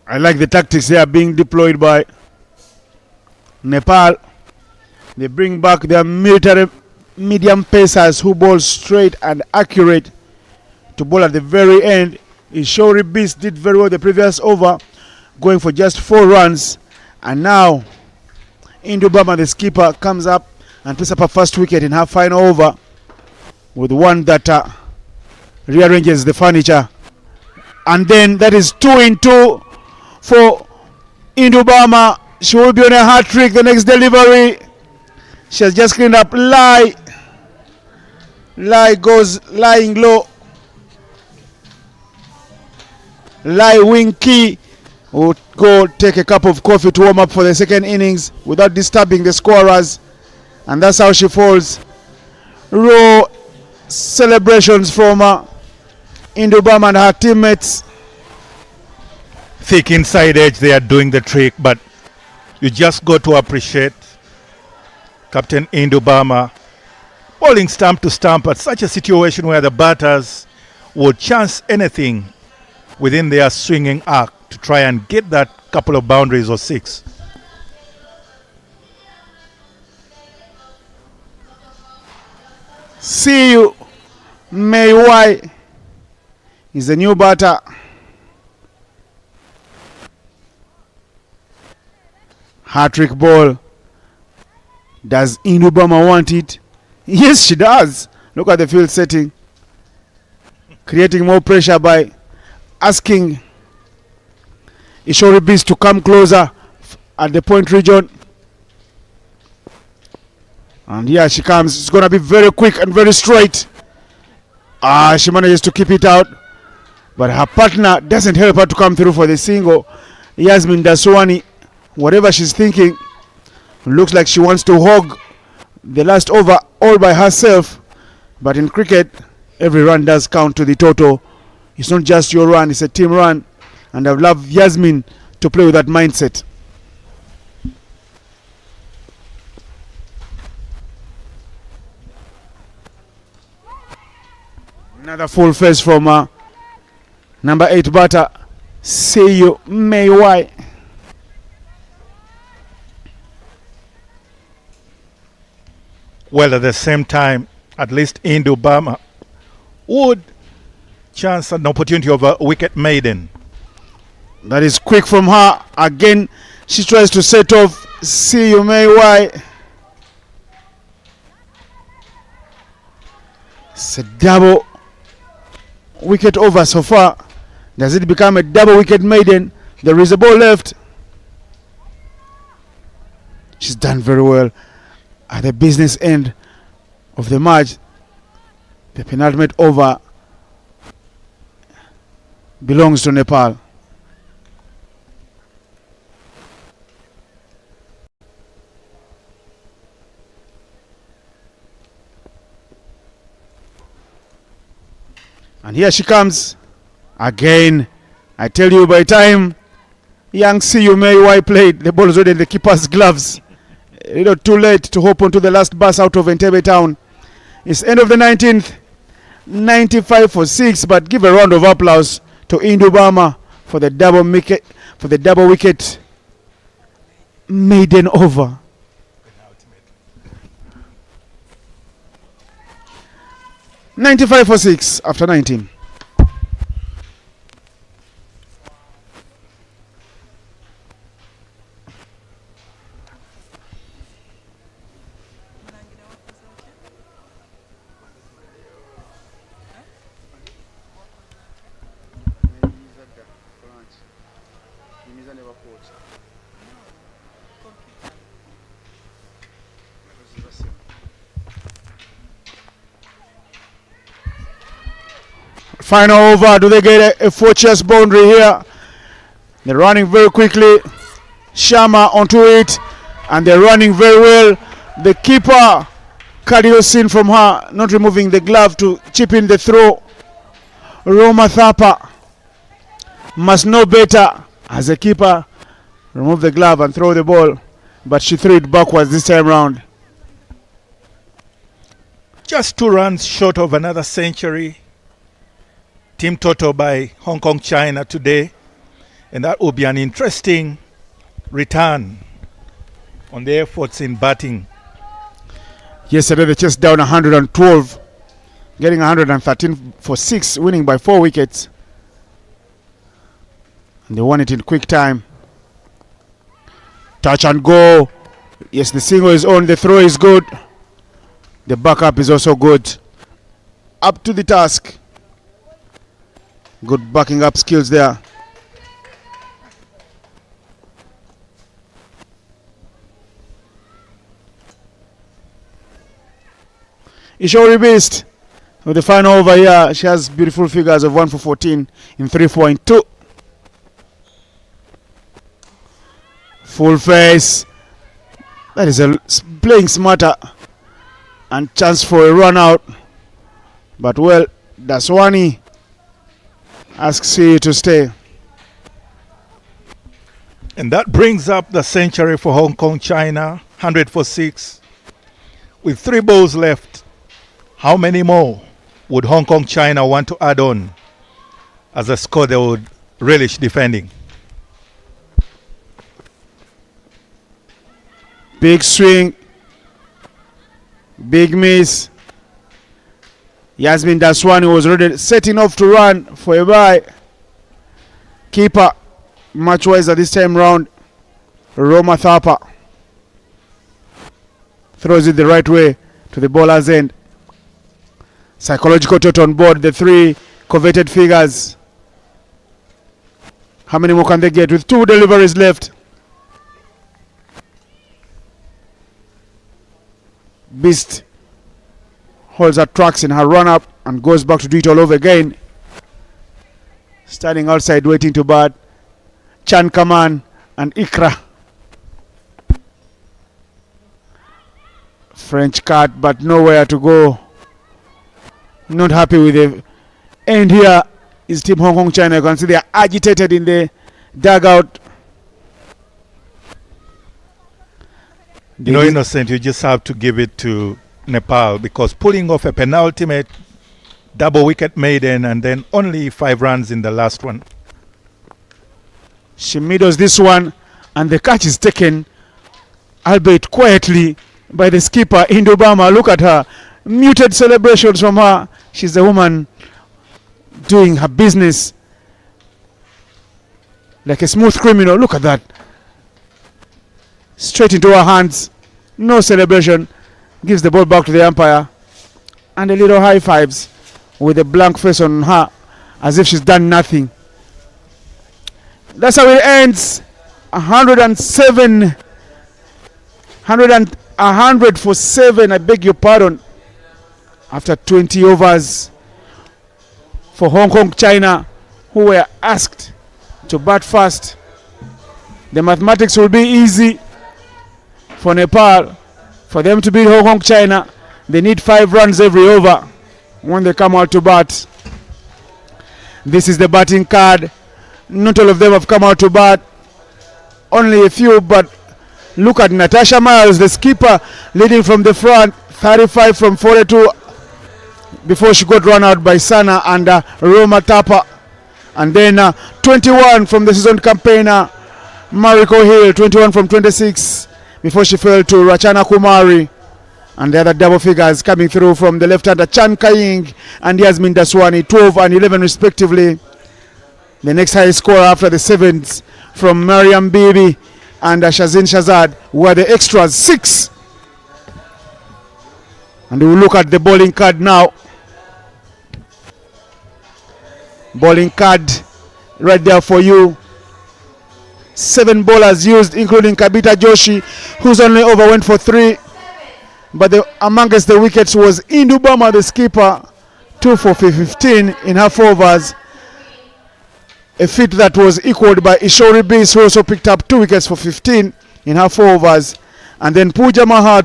I like the tactics they are being deployed by Nepal. They bring back their military medium pacers who bowl straight and accurate to bowl at the very end. Ishori Beast did very well the previous over, going for just 4 runs. And now Indubama, the skipper, comes up and picks up her first wicket in her final over with one that rearranges the furniture. And then that is 2 in 2 for Indubama. She will be on a hat trick the next delivery. She has just cleaned up Lai. Lai goes lying low. Lai Winky will go take a cup of coffee to warm up for the second innings without disturbing the scorers. And that's how she falls. Raw celebrations from Indubama and her teammates. Thick inside edge, they are doing the trick, but you just got to appreciate Captain Indubama bowling stump to stump at such a situation where the batters would chance anything within their swinging arc to try and get that couple of boundaries or 6. See you, May Wai is the new batter. Hat-trick ball. Does Indubama want it? Yes, she does. Look at the field setting. Creating more pressure by asking Ishori Beast to come closer at the point region. And here she comes. It's going to be very quick and very straight. She manages to keep it out. But her partner doesn't help her to come through for the single. Yasmin Daswani, whatever she's thinking, looks like she wants to hog the last over all by herself. But in cricket, every run does count to the total. It's not just your run, it's a team run. And I would love Yasmin to play with that mindset. Another full face from number 8 batter, Seiyu Meiwai. Well, at the same time, at least Indubama would chance an opportunity of a wicket maiden. That is quick from her. Again, she tries to set off. See you may why. It's a double wicket over so far. Does it become a double wicket maiden? There is a ball left. She's done very well at the business end of the match. The penultimate over belongs to Nepal. And here she comes again. I tell you, by the time young Siyu Meiwai played, the ball was already in the keeper's gloves. A little too late to hop onto the last bus out of Entebbe town. It's end of the 19th, 95 for 6, but give a round of applause to Indubama for the double wicket maiden over. $95 for 6 after 19. Final over. Do they get a 4-chest boundary here? They're running very quickly. Sharma onto it, and they're running very well. The keeper, Kadiosin from her, not removing the glove to chip in the throw. Roma Thapa must know better as a keeper. Remove the glove and throw the ball, but she threw it backwards this time round. Just 2 runs short of another century. Team total by Hong Kong China today, and that will be an interesting return on the efforts in batting. Yesterday they chased down 112, getting 113 for 6, winning by 4 wickets. And they won it in quick time. Touch and go. Yes, the single is on, the throw is good. The backup is also good. Up to the task. Good backing up skills there. Ishori Beast with the final over here. She has beautiful figures of 1 for 14 in 3.2. Full face. That is playing smarter and chance for a run out. But well, Daswani asks you to stay. And that brings up the century for Hong Kong China, 100 for 6. With 3 balls left, how many more would Hong Kong China want to add on as a score they would relish defending? Big swing. Big miss. Yasmin Daswani was already setting off to run for a bye. Keeper much wiser this time round. Roma Thapa throws it the right way to the bowler's end. Psychological total on board, the 3 coveted figures. How many more can they get with 2 deliveries left? Beast holds her tracks in her run-up and goes back to do it all over again. Standing outside waiting to bat. Chan Kaman and Ikra. French cat, but nowhere to go. Not happy with the end here is Team Hong Kong China. You can see they are agitated in the dugout. You know, Innocent, you just have to give it to Nepal, because pulling off a penultimate double wicket maiden and then only 5 runs in the last one. She middles this one and the catch is taken, albeit quietly. by the skipper, Indubama. Look at her. Muted celebrations from her. She's a woman doing her business like a smooth criminal. Look at that. Straight into her hands. No celebration. Gives the ball back to the umpire. And a little high fives with a blank face on her as if she's done nothing. That's how it ends. 107. 100 for 7. I beg your pardon. After 20 overs for Hong Kong, China, who were asked to bat first. The mathematics will be easy for Nepal. For them to beat Hong Kong, China, they need 5 runs every over when they come out to bat. This is the batting card. Not all of them have come out to bat. Only a few, but look at Natasha Miles, the skipper, leading from the front. 35 from 42 before she got run out by Sana and Roma Tapa. And then 21 from the seasoned campaigner, Mariko Hill. 21 from 26 before she fell to Rachana Kumari. And the other double figures coming through from the left-hander, Chan Kaying and Yasmin Daswani, 12 and 11 respectively. The next highest scorer after the sevens from Mariam Bibi and Shazin Shazad were the extras, 6. And we'll look at the bowling card now. Bowling card right there for you. 7 bowlers used, including Kabita Joshi, whose only over went for 3. But amongst the wickets was Indubama, the skipper, 2 for 15 in half overs. A feat that was equaled by Ishori Bis, who also picked up 2 wickets for 15 in half overs. And then Pooja Mahat